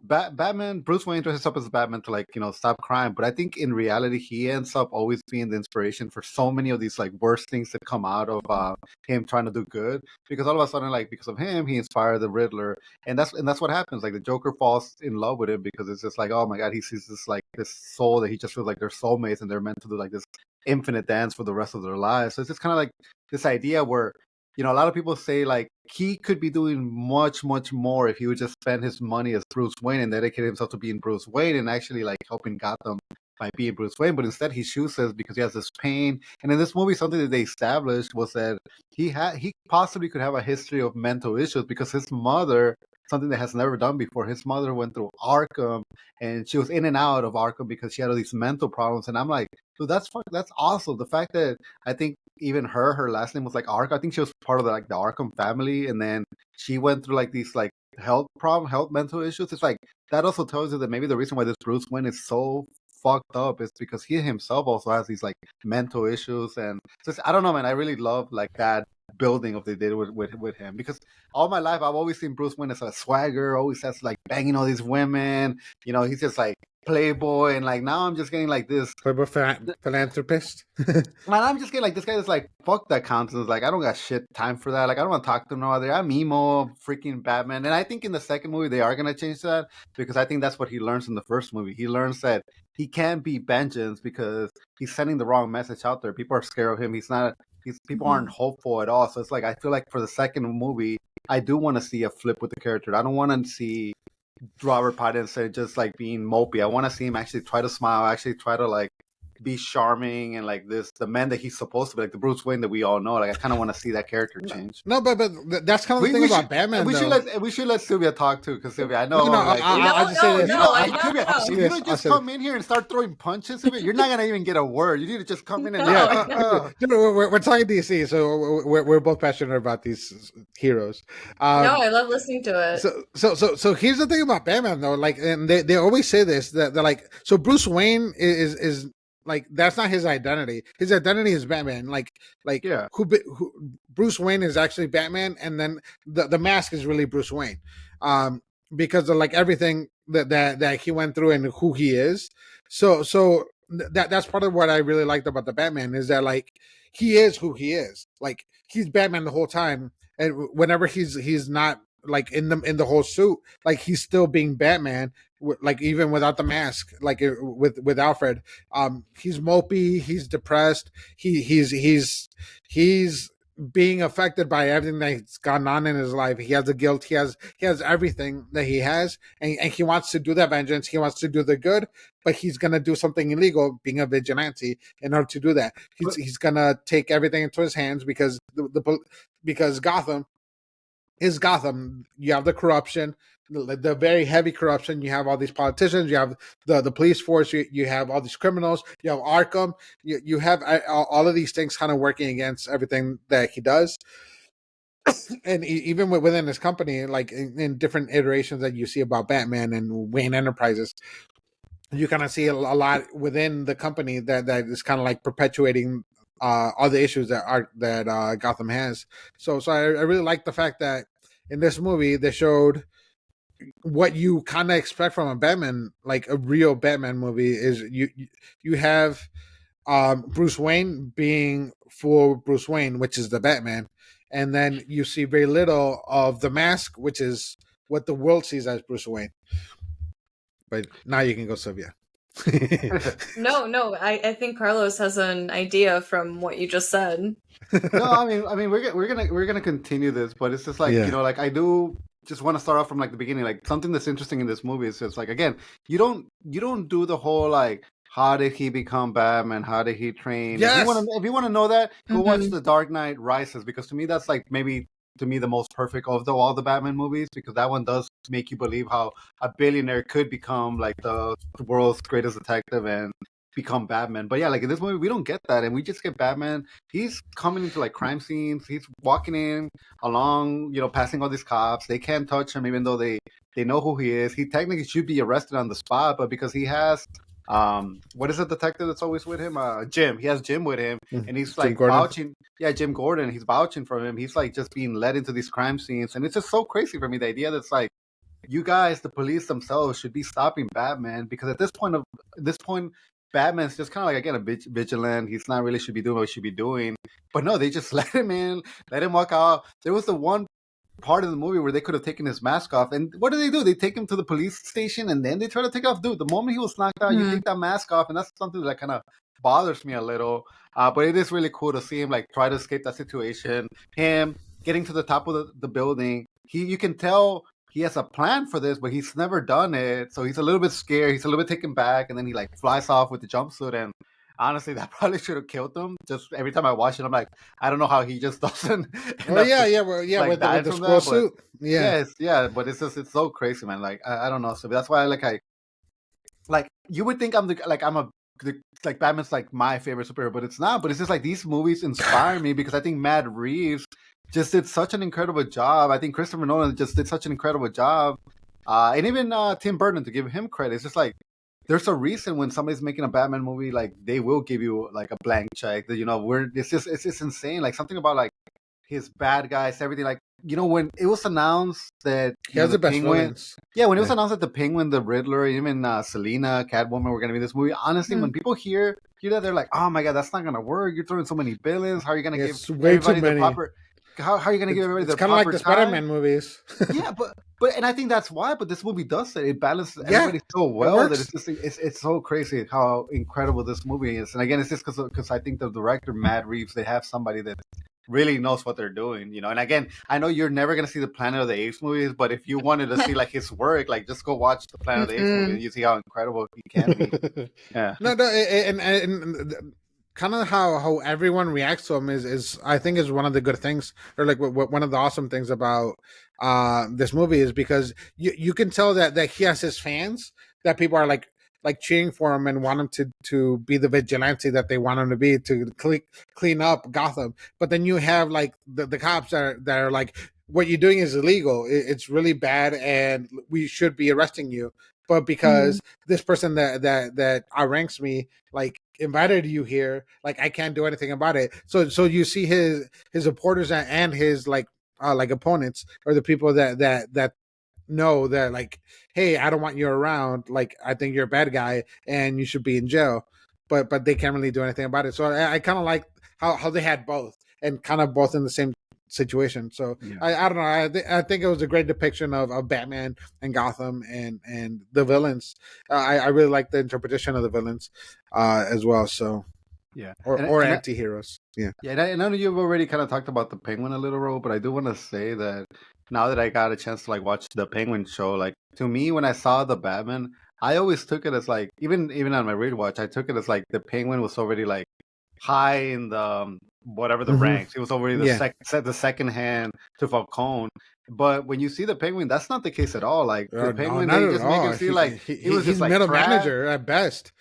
Batman, Bruce Wayne dresses up as Batman to like stop crime, but I think in reality he ends up always being the inspiration for so many of these like worst things that come out of him trying to do good, because all of a sudden, like, because of him, he inspired the Riddler, and that's what happens. Like the Joker falls in love with him, because it's just like, oh my god, he sees this like this soul that he just feels like they're soulmates and they're meant to do like this infinite dance for the rest of their lives. So it's just kind of like this idea where a lot of people say like he could be doing much, much more if he would just spend his money as Bruce Wayne and dedicate himself to being Bruce Wayne and actually like helping Gotham by being Bruce Wayne. But instead he chooses, because he has this pain. And in this movie, something that they established was that he possibly could have a history of mental issues, because his mother, something that has never done before, his mother went through Arkham, and she was in and out of Arkham because she had all these mental problems. And I'm like, dude, that's awesome. The fact that I think even her last name was like Arkham. I think she was part of the Arkham family, and then she went through like these like health mental issues. It's like that also tells you that maybe the reason why this Bruce Wayne is so fucked up is because he himself also has these like mental issues. And just I don't know, man. I really love like that building of they did with him, because all my life I've always seen Bruce Wayne as a swagger, always has like banging all these women. He's just like playboy, and like now I'm just getting like this playboy philanthropist. Man, I'm just getting like this guy is like, fuck that countenance. Like I don't got shit time for that. Like I don't want to talk to no other. I'm emo freaking Batman. And I think in the second movie they are gonna change that, because I think that's what he learns in the first movie. He learns that he can't be vengeance because he's sending the wrong message out there. People are scared of him. People aren't hopeful at all. So it's like I feel like for the second movie, I do want to see a flip with the character. I don't want to see Robert Pattinson just like being mopey. I want to see him actually try to smile, actually try to like be charming, and like the man that he's supposed to be, like the Bruce Wayne that we all know. Like I kind of want to see that character change. No, but that's kind of the thing about Batman. We should let Sylvia talk too, because Sylvia, I know. I'll just say this. Sylvia, if you don't just come in here and start throwing punches, Sylvia, you're not gonna even get a word. You need to just come in and we're talking DC, so we're both passionate about these heroes. No, I love listening to it. So here's the thing about Batman though, like, and they always say this, that they're like, so Bruce Wayne is like, that's not his identity. His identity is Batman. Who Bruce Wayne is actually Batman, and then the mask is really Bruce Wayne, because of like everything that he went through and who he is. So that's part of what I really liked about the Batman, is that like he is who he is. Like he's Batman the whole time, and whenever he's not like in the whole suit, like he's still being Batman, like even without the mask, like with Alfred. He's mopey, he's depressed, he's being affected by everything that's gone on in his life. He has the guilt. He has everything that he has, and he wants to do that vengeance. He wants to do the good, but he's gonna do something illegal, being a vigilante. In order to do that, he's gonna take everything into his hands because because Gotham is Gotham. You have the corruption, the very heavy corruption. You have all these politicians. You have the police force. You have all these criminals. You have Arkham. You have all of these things kind of working against everything that he does. And even within his company, like in different iterations that you see about Batman and Wayne Enterprises, you kind of see a lot within the company that is kind of like perpetuating all the issues that Gotham has. So I really like the fact that in this movie they showed what you kind of expect from a Batman, like a real Batman movie. Is you have Bruce Wayne being full Bruce Wayne, which is the Batman, and then you see very little of the mask, which is what the world sees as Bruce Wayne. But now you can go, Sylvia. No, I think Carlos has an idea from what you just said. No, I mean, we're gonna continue this, but it's just like like I do just want to start off from like the beginning. Like something that's interesting in this movie is just like, again, you don't do the whole like, how did he become Batman? How did he train? Yes. If you want to know that, go watch The Dark Knight Rises, because to me that's like maybe to me the most perfect of all the Batman movies, because that one does make you believe how a billionaire could become like the world's greatest detective and become Batman. But yeah, like in this movie we don't get that, and we just get Batman. He's coming into like crime scenes, he's walking in along, passing all these cops. They can't touch him even though they know who he is. He technically should be arrested on the spot, but because he has what is the detective that's always with him? Jim. He has Jim with him, and he's like vouching. Yeah, Jim Gordon. He's vouching for him. He's like just being led into these crime scenes, and it's just so crazy for me, the idea that's like, you guys, the police themselves, should be stopping Batman, because at this point, Batman's just kind of like, again, a vigilant. He's not really should be doing what he should be doing, but no, they just let him in, let him walk out. There was the one part of the movie where they could have taken his mask off, and what do? They take him to the police station, and then they try to take it off. Dude, the moment he was knocked out, you take that mask off, and that's something that kind of bothers me a little. But it is really cool to see him like try to escape that situation. Him getting to the top of the building, you can tell he has a plan for this, but he's never done it, so he's a little bit scared. He's a little bit taken back, and then he like flies off with the jumpsuit. And honestly, that probably should have killed him. Just every time I watch it, I'm like, I don't know how he just doesn't. Well, like, with the squirrel suit. Yeah, but it's so crazy, man. Like I don't know. So that's why like you would think like Batman's like my favorite superhero, but it's not. But it's just like these movies inspire me because I think Matt Reeves just did such an incredible job. I think Christopher Nolan just did such an incredible job, and even Tim Burton, to give him credit. It's just like, there's a reason when somebody's making a Batman movie, like they will give you like a blank check. That it's just insane. Like something about like his bad guys, everything. Like when it was announced that he has the best villains. Yeah, when it was announced that the Penguin, the Riddler, even Selena, Catwoman were gonna be in this movie. Honestly, when people hear that, they're like, oh my god, that's not gonna work. You're throwing so many villains. How are you gonna give everybody the proper? How are you going to give everybody the proper time? It's kind of like the Spider-Man movies. Yeah, but and I think that's why. But this movie does it. It balances everybody so well that it's so crazy how incredible this movie is. And again, it's just because I think the director Matt Reeves, they have somebody that really knows what they're doing, And again, I know you're never going to see the Planet of the Apes movies, but if you wanted to see like his work, like just go watch the Planet of the Apes movie and you see how incredible he can be. Yeah. No, and kind of how everyone reacts to him is I think is one of the good things, or like one of the awesome things about this movie is because you can tell that he has his fans, that people are like cheering for him and want him to be the vigilante that they want him to be, to clean up Gotham. But then you have like the cops that are like, what you're doing is illegal. It's really bad, and we should be arresting you. But because this person that outranks me, like, invited you here, like, I can't do anything about it. So you see his supporters and his like opponents, or the people that know that, like, hey, I don't want you around. Like, I think you're a bad guy and you should be in jail. But they can't really do anything about it. So I kind of like how they had both, and kind of both in the same situation. So I don't know. I think it was a great depiction of Batman and Gotham and the villains. I really like the interpretation of the villains as well. So or anti-heroes. Yeah. Yeah, and I know you've already kind of talked about the Penguin a little, Ro, but I do want to say that now that I got a chance to like watch the Penguin show, like to me when I saw the Batman, I always took it as like even on my rewatch, I took it as like the Penguin was already like high in the whatever the ranks. It was already the second hand to Falcone. But when you see the Penguin, that's not the case at all. Like the Penguin, not they at just make all. him feel like he was he's just like middle trash. manager at best.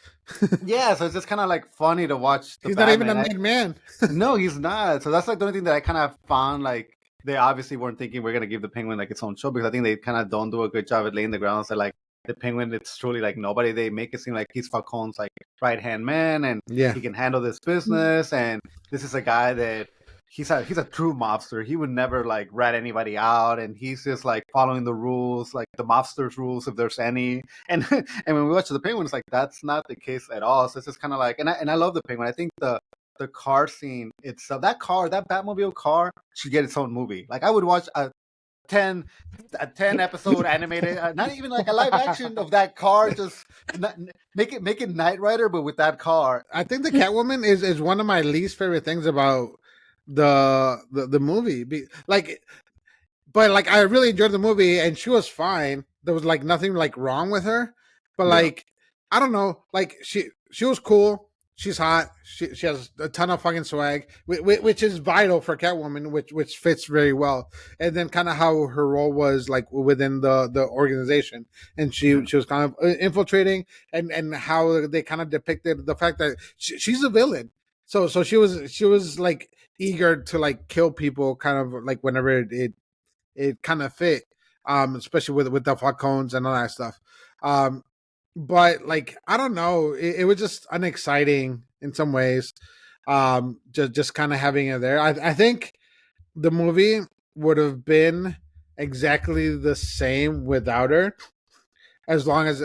Yeah, so it's just kind of like funny to watch. He's not even a madman. No, he's not. So that's like the only thing that I kind of found like they obviously weren't thinking we're gonna give the Penguin like its own show, because I think they kind of don't do a good job at laying the ground. So like the Penguin, it's truly like nobody. They make it seem like he's Falcone's like right hand man, and he can handle this business. And this is a guy that he's a true mobster. He would never like rat anybody out, and he's just like following the rules, like the mobster's rules if there's any. And and when we watch the Penguin, it's like that's not the case at all. So it's just kind of like, and I love the Penguin. I think the car scene itself, that Batmobile car should get its own movie. Like I would watch a 10 episode animated, not even like a live action of that car. Just make it Knight Rider, but with that car. I think the Catwoman is one of my least favorite things about the movie. But like I really enjoyed the movie, and she was fine. There was like nothing like wrong with her, but like I don't know, like she was cool. She's hot. She has a ton of fucking swag, which is vital for Catwoman, which fits very well. And then kind of how her role was like within the organization, and she was kind of infiltrating, and how they kind of depicted the fact that she's a villain. So she was like eager to like kill people, kind of like whenever it kind of fit, especially with the Falcones and all that stuff. But like I don't know, it was just unexciting in some ways. Just kind of having it there. I think the movie would have been exactly the same without her, as long as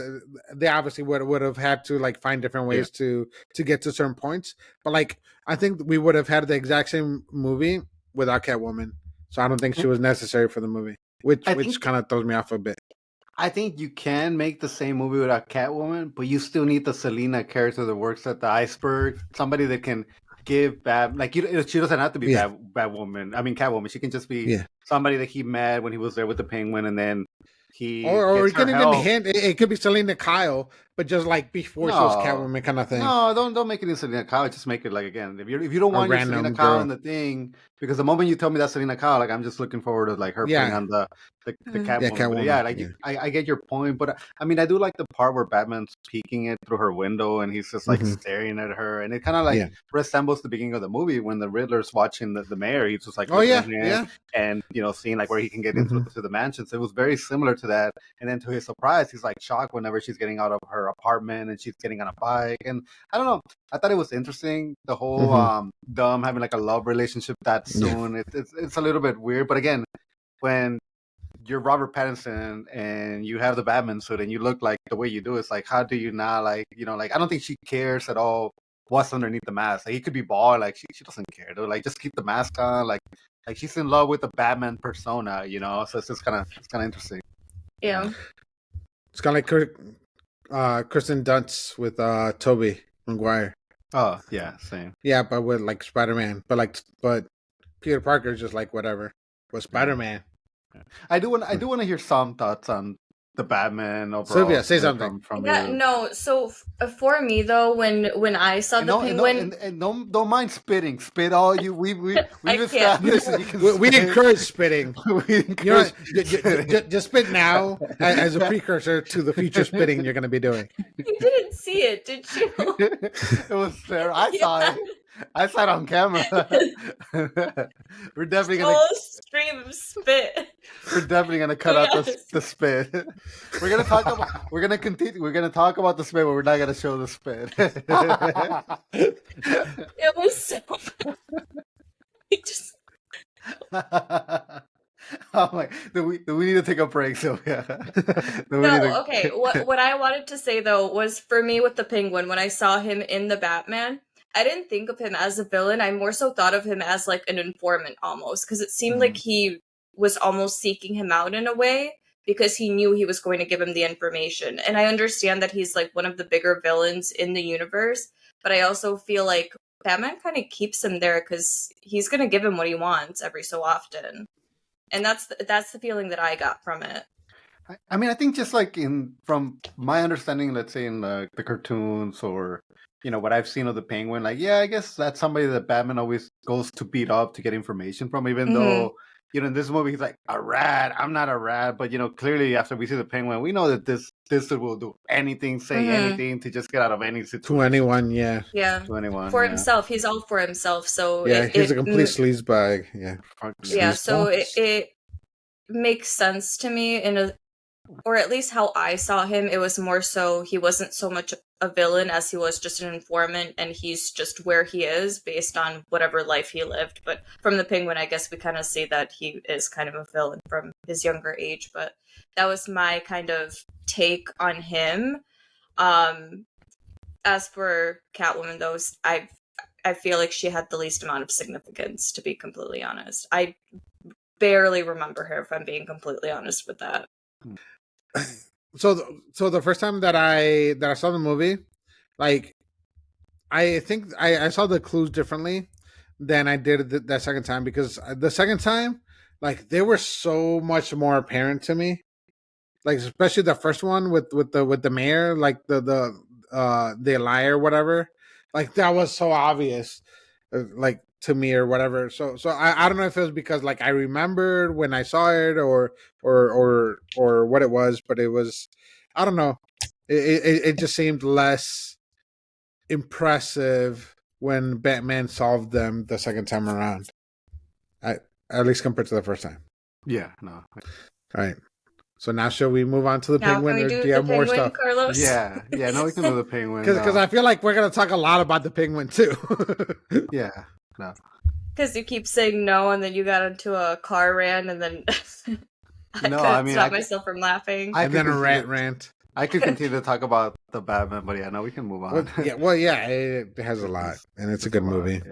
they obviously would have had to like find different ways to get to certain points. But like I think we would have had the exact same movie without Catwoman. So I don't think she was necessary for the movie, which kind of throws me off a bit. I think you can make the same movie without Catwoman, but you still need the Selena character that works at the iceberg. Somebody that can give she doesn't have to be Batwoman. I mean Catwoman. She can just be somebody that he met when he was there with the Penguin, and then or it can even hint. It could be Selena Kyle, but just like before she was Catwoman kind of thing. No, don't make it in Selena Kyle. Just make it like, again, if you don't want your Selena Kyle in the thing, because the moment you tell me that's Selena Kyle, like I'm just looking forward to like her putting on the Catwoman. Catwoman. I get your point, but I mean I do like the part where Batman's peeking it through her window and he's just like staring at her, and it kind of like resembles the beginning of the movie when the Riddler's watching the mayor. He's just like and seeing like where he can get into the mansion. So it was very similar to that. And then to his surprise, he's like shocked whenever she's getting out of her apartment and she's getting on a bike. And I don't know, I thought it was interesting, the whole them having like a love relationship that soon. It's a little bit weird, but again, when you're Robert Pattinson and you have the Batman suit and you look like the way you do, it's like, how do you not like I don't think she cares at all what's underneath the mask. Like he could be bald, like she doesn't care, dude. Like just keep the mask on, like she's in love with the Batman persona, so it's just kind of interesting. Yeah, it's kind of like Kristen Dunst with Tobey Maguire. Oh yeah, same. Yeah, but with like Spider-Man, but Peter Parker's just like whatever with Spider-Man. Yeah. I do want to hear some thoughts on the Batman overall. Sylvia, say something. From you. No. So for me though, when I saw the Penguin, and don't mind spitting. Spit all you. We've established that you can. We encourage spitting. Just spit now as a precursor to the future spitting you're going to be doing. You didn't see it, did you? It was there. I saw it. I saw it on camera. We're definitely gonna stream of spit. We're definitely gonna cut out the spit. We're gonna talk about. We're gonna continue. We're gonna talk about the spit, but we're not gonna show the spit. It was so. Just. Oh my! Do we need to take a break, Sylvia? Okay. What I wanted to say though was, for me with the Penguin, when I saw him in the Batman, I didn't think of him as a villain. I more so thought of him as like an informant almost, because it seemed like he was almost seeking him out in a way, because he knew he was going to give him the information. And I understand that he's like one of the bigger villains in the universe, but I also feel like Batman kind of keeps him there because he's going to give him what he wants every so often. And that's the feeling that I got from it. I mean, I think just like from my understanding, let's say in the cartoons or, what I've seen of the Penguin, like, yeah, I guess that's somebody that Batman always goes to beat up to get information from, even though, in this movie, he's like, a rat, I'm not a rat. But, clearly after we see the Penguin, we know that this dude will do anything, say anything to just get out of any situation. To anyone, yeah. Yeah. To anyone. For himself. He's all for himself. So yeah, he's a complete sleazebag. Yeah. Yeah, so it makes sense to me or at least how I saw him. It was more so he wasn't so much a villain as he was just an informant, and he's just where he is based on whatever life he lived. But from the Penguin, I guess we kind of see that he is kind of a villain from his younger age. But that was my kind of take on him. As for Catwoman, though, I feel like she had the least amount of significance, to be completely honest. I barely remember her, if I'm being completely honest with that. So the first time that I saw the movie, like, I think I saw the clues differently than I did that second time, because the second time, like, they were so much more apparent to me. Like, especially the first one with the mayor, like the liar, whatever. Like, that was so obvious, like, to me or whatever. So I don't know if it was because, like, I remembered when I saw it or what it was, but it was, I don't know. It just seemed less impressive when Batman solved them the second time around. At least compared to the first time. Yeah, no. All right. So now shall we move on to the Penguin, or do you have more stuff? Carlos? Yeah, no, we can do the Penguin. Because I feel like we're going to talk a lot about the Penguin too. Yeah, no. Because you keep saying no, and then you got into a car rant, and then I couldn't stop myself from laughing. And then a rant. I could continue to talk about the Batman, but yeah, no, we can move on. It has a lot, and it's a good movie.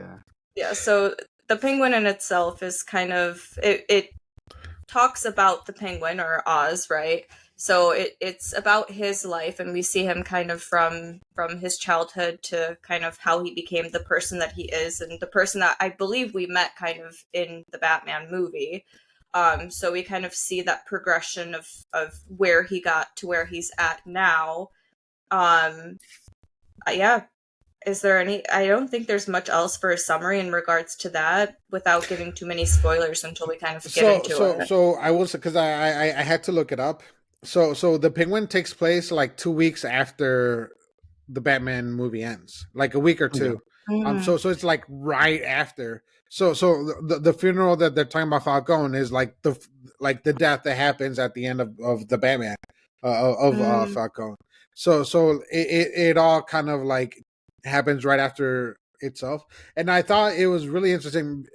Yeah, so the Penguin in itself is kind of, it talks about the Penguin, or Oz, right? So it's about his life, and we see him kind of from his childhood to kind of how he became the person that he is, and the person that I believe we met kind of in the Batman movie. So we kind of see that progression of where he got to where he's at now. Yeah. Is there I don't think there's much else for a summary in regards to that without giving too many spoilers until we kind of get into it. So I will, because I had to look it up. So the Penguin takes place like 2 weeks after the Batman movie ends, like a week or two. So it's like right after. So the funeral that they're talking about Falcone is like the death that happens at the end of the Batman of Falcone. So it all kind of like happens right after itself, and I thought it was really interesting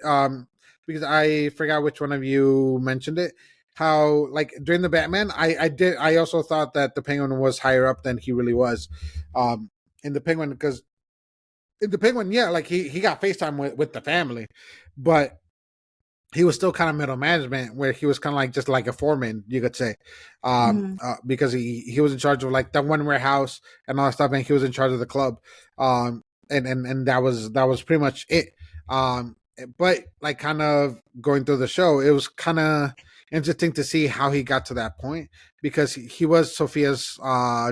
because I forgot which one of you mentioned it. How, like, during the Batman, I also thought that the Penguin was higher up than he really was in the Penguin, because in the Penguin, yeah, like he got FaceTime with the family, but he was still kind of middle management, where he was kind of like just like a foreman, you could say, because he was in charge of like that one warehouse and all that stuff, and he was in charge of the club, and that was pretty much it. But like, kind of going through the show, it was kind of interesting to see how he got to that point, because he was Sophia's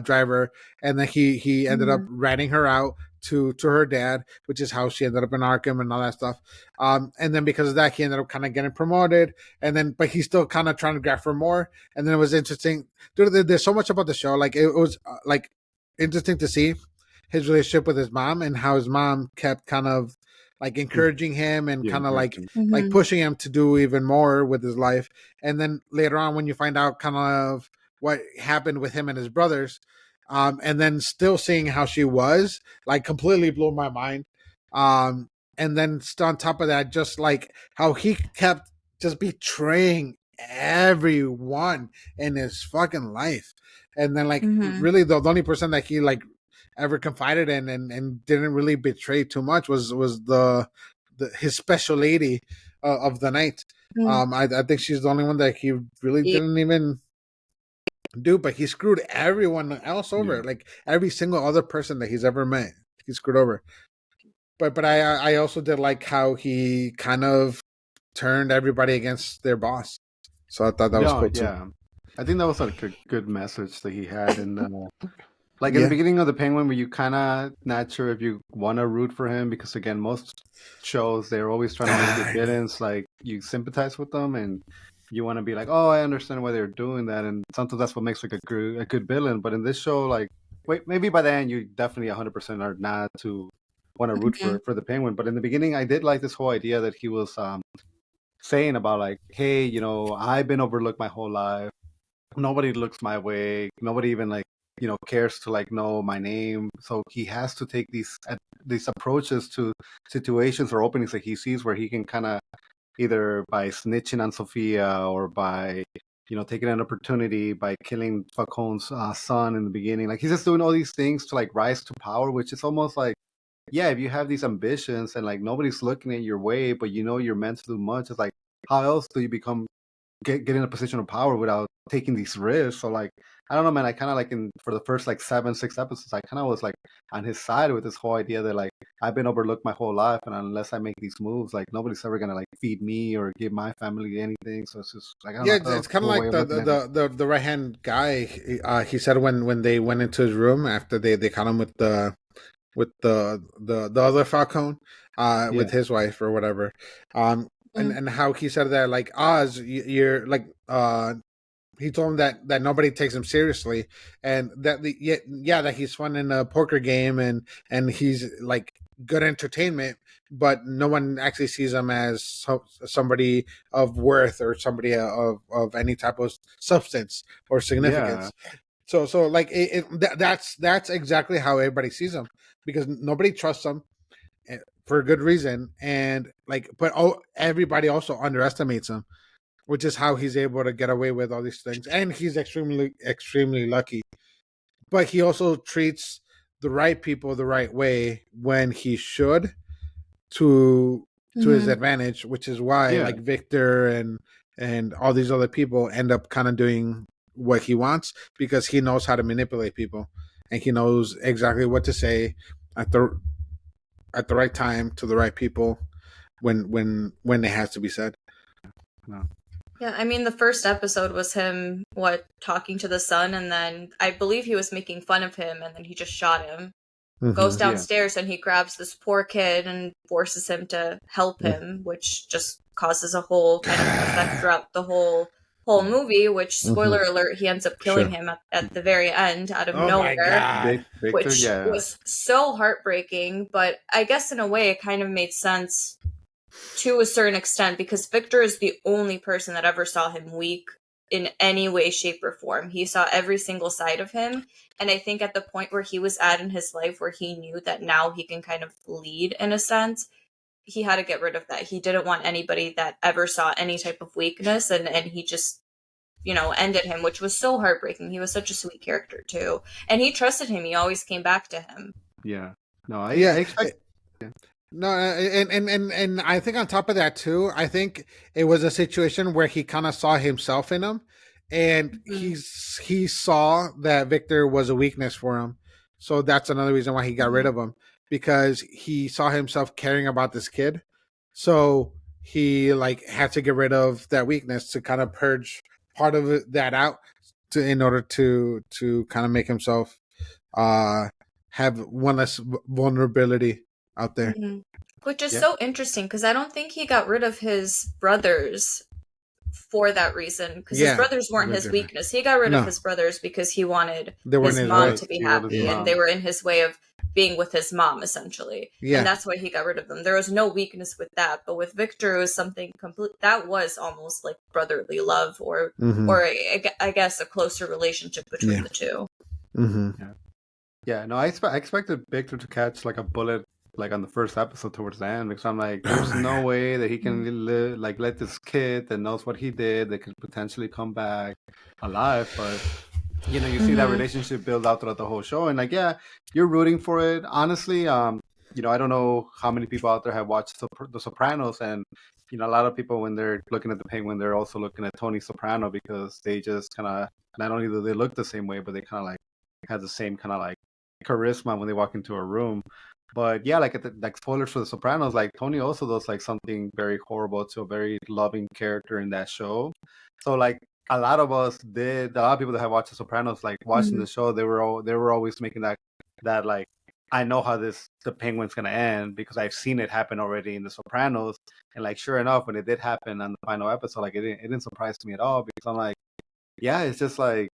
driver, and then he ended up ratting her out to her dad, which is how she ended up in Arkham and all that stuff. And then because of that, he ended up kind of getting promoted, but he's still kind of trying to grab for more. And then it was interesting. Dude, there's so much about the show. Like, it was like interesting to see his relationship with his mom, and how his mom kept kind of like encouraging him and kind of like pushing him to do even more with his life. And then later on, when you find out kind of what happened with him and his brothers, and then still seeing how she was, like, completely blew my mind. And then on top of that, just like how he kept just betraying everyone in his fucking life. And then like really the only person that he like ever confided in and didn't really betray too much was his special lady of the night. I think she's the only one that he really didn't even do, but he screwed everyone else over, like every single other person that he's ever met. He's screwed over. But I also did like how he kind of turned everybody against their boss. So I thought that was cool too. Yeah. I think that was like a good message that he had, and like in Yeah. the beginning of the Penguin, where you kind of not sure if you want to root for him, because again, most shows they're always trying to make the villains like you sympathize with them, and you want to be like, oh, I understand why they're doing that, and sometimes that's what makes like a good villain. But in this show, like, wait, maybe by the end you definitely 100% are not to want to root for the Penguin. But in the beginning, I did like this whole idea that he was saying about like, hey, you know, I've been overlooked my whole life. Nobody looks my way. Nobody even like, you know, cares to like know my name. So he has to take these approaches to situations or openings that he sees where he can kind of either by snitching on Sophia or by, you know, taking an opportunity by killing Falcone's son in the beginning. Like he's just doing all these things to like rise to power, which is almost like, yeah, if you have these ambitions and like nobody's looking at your way, but you know you're meant to do much, it's like how else do you get in a position of power without taking these risks? So like I don't know, man. I kind of like for the first like 6 episodes, I kind of was like on his side with this whole idea that like I've been overlooked my whole life, and unless I make these moves, like nobody's ever gonna like feed me or give my family anything. So it's just like I don't know. It's kind of like the right hand guy. He said when they went into his room after they caught him with the other Falcone, with his wife or whatever, and how he said that like Oz, you're like he told him that nobody takes him seriously, and that that he's fun in a poker game and he's like good entertainment, but no one actually sees him as somebody of worth or somebody of any type of substance or significance. So like that's exactly how everybody sees him, because nobody trusts him for a good reason, and like but everybody also underestimates him, which is how he's able to get away with all these things. And he's extremely lucky. But he also treats the right people the right way when he should, to his advantage, which is why like Victor and all these other people end up kind of doing what he wants, because he knows how to manipulate people and he knows exactly what to say at the right time to the right people when it has to be said. No. Yeah, I mean, the first episode was him, talking to the son, and then I believe he was making fun of him, and then he just shot him. Goes downstairs and he grabs this poor kid and forces him to help him, which just causes a whole kind of effect throughout the whole movie, which, spoiler alert, he ends up killing him at the very end out of nowhere. Victor, which was so heartbreaking, but I guess in a way it kind of made sense to a certain extent, because Victor is the only person that ever saw him weak in any way, shape, or form. He saw every single side of him. And I think at the point where he was at in his life, where he knew that now he can kind of lead in a sense, he had to get rid of that. He didn't want anybody that ever saw any type of weakness, and he just, ended him, which was so heartbreaking. He was such a sweet character too. And he trusted him. He always came back to him. Yeah. No, I expect... No, and I think on top of that too, I think it was a situation where he kind of saw himself in him, and he saw that Victor was a weakness for him. So that's another reason why he got rid of him, because he saw himself caring about this kid. So he like had to get rid of that weakness to kind of purge part of that out in order to kind of make himself have one less vulnerability out there. Which is so interesting, because I don't think he got rid of his brothers for that reason, because his brothers weren't his weakness. He got rid of his brothers because he wanted his mom to be happy, and they were in his way of being with his mom, essentially. And that's why he got rid of them. There was no weakness with that, but with Victor, it was something complete. That was almost like brotherly love, or I guess a closer relationship between the two. Yeah, no, I expected Victor to catch like a bullet like on the first episode towards the end, because I'm like, there's no way that he can let this kid that knows what he did, that could potentially come back alive. But you see that relationship build out throughout the whole show, and like, yeah, you're rooting for it. Honestly, I don't know how many people out there have watched The Sopranos, and a lot of people, when they're looking at the Penguin, they're also looking at Tony Soprano, because they just kind of, not only do they look the same way, but they kind of like have the same kind of like charisma when they walk into a room. But yeah, like like spoilers for The Sopranos, like Tony also does like something very horrible to a very loving character in that show. So like a lot of people that have watched The Sopranos, like watching the show, they were always making that like, I know how the Penguin's gonna end because I've seen it happen already in The Sopranos, and like sure enough, when it did happen on the final episode, like it didn't surprise me at all because I'm like, yeah, it's just like,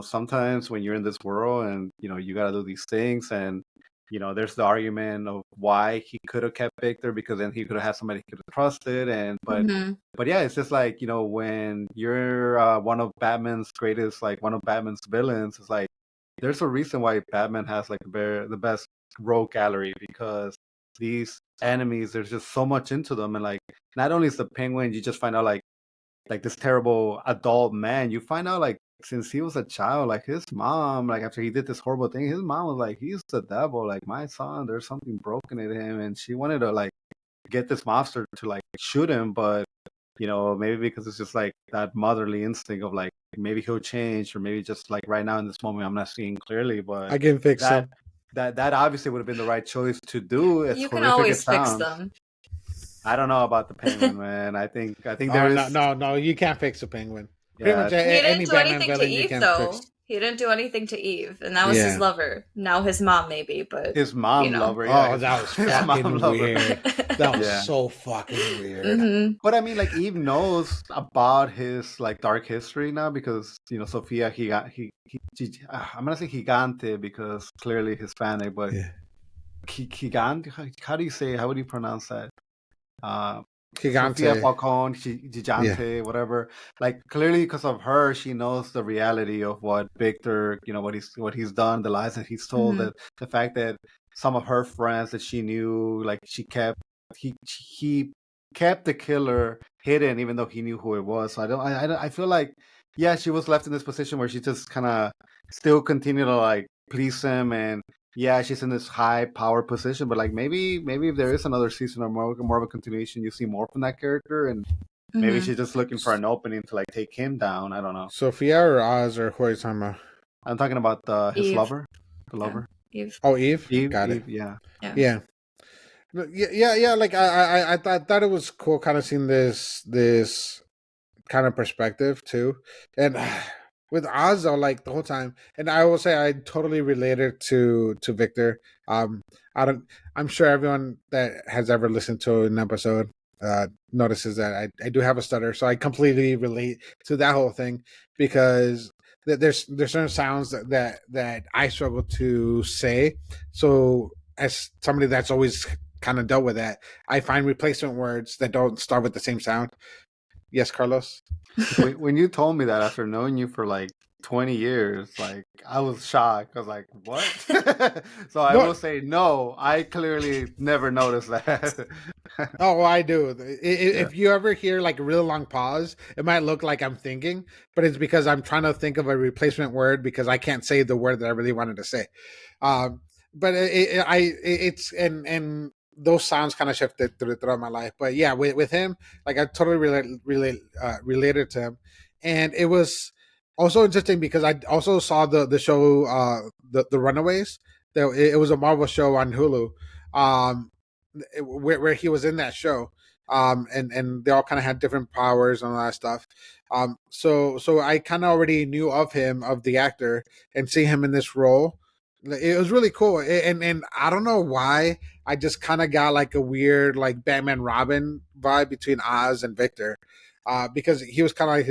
sometimes when you're in this world and you got to do these things, and there's the argument of why he could have kept Victor because then he could have had somebody he could have trusted, but yeah, it's just like when you're one of Batman's villains, it's like there's a reason why Batman has like the best rogue gallery, because these enemies, there's just so much into them, and like not only is the Penguin, you just find out like this terrible adult man, you find out like since he was a child, like his mom, like after he did this horrible thing, his mom was like, he's the devil, like my son, there's something broken in him, and she wanted to like get this monster to like shoot him, but maybe because it's just like that motherly instinct of like maybe he'll change, or maybe just like right now in this moment I'm not seeing clearly, but I can fix him. That obviously would have been the right choice to do. As you can always fix them. I don't know about the Penguin, man. I think there is no, you can't fix a Penguin. Pretty much he didn't do anything to Eve, though. He didn't do anything to Eve, and that was his lover. Now his mom, maybe, but his mom lover. Yeah. Oh, that was fucking weird. That was so fucking weird. But I mean, like Eve knows about his like dark history now because Sofia. I'm gonna say gigante because clearly Hispanic, but gigante. How would you pronounce that? Gigante. Sofia Falcone, Gigante, whatever. Like clearly, because of her, she knows the reality of what Victor, what he's done, the lies that he's told, that the fact that some of her friends that she knew, like he kept the killer hidden, even though he knew who it was. So I feel like, yeah, she was left in this position where she just kind of still continue to like please him, and yeah, she's in this high power position, but like maybe if there is another season or more of a continuation, you see more from that character, and maybe she's just looking for an opening to like take him down. I don't know. Sophia or Oz, or who are you talking about? I'm talking about his lover, the lover. Eve. Oh, Eve. Got it. Yeah. Like I thought it was cool, kind of seeing this kind of perspective too, and. With Oz, though, like the whole time, and I will say I totally related to Victor. I'm sure everyone that has ever listened to an episode notices that I do have a stutter, so I completely relate to that whole thing because there's certain sounds that I struggle to say. So as somebody that's always kind of dealt with that, I find replacement words that don't start with the same sound. Yes, Carlos? When you told me that after knowing you for like 20 years, like I was shocked. I was like, what? So I will say no, I clearly never noticed that. Oh, I do. If you ever hear like a really long pause, it might look like I'm thinking, but it's because I'm trying to think of a replacement word because I can't say the word that I really wanted to say. But it's those sounds kind of shifted throughout my life. But yeah, with him, like I totally related to him, and it was also interesting because I also saw the show the Runaways. It was a Marvel show on Hulu, where he was in that show, and they all kind of had different powers and all that stuff. So I kind of already knew of him, of the actor, and see him in this role. It was really cool, and I don't know why I just kind of got like a weird like Batman Robin vibe between Oz and Victor, because he was kind of like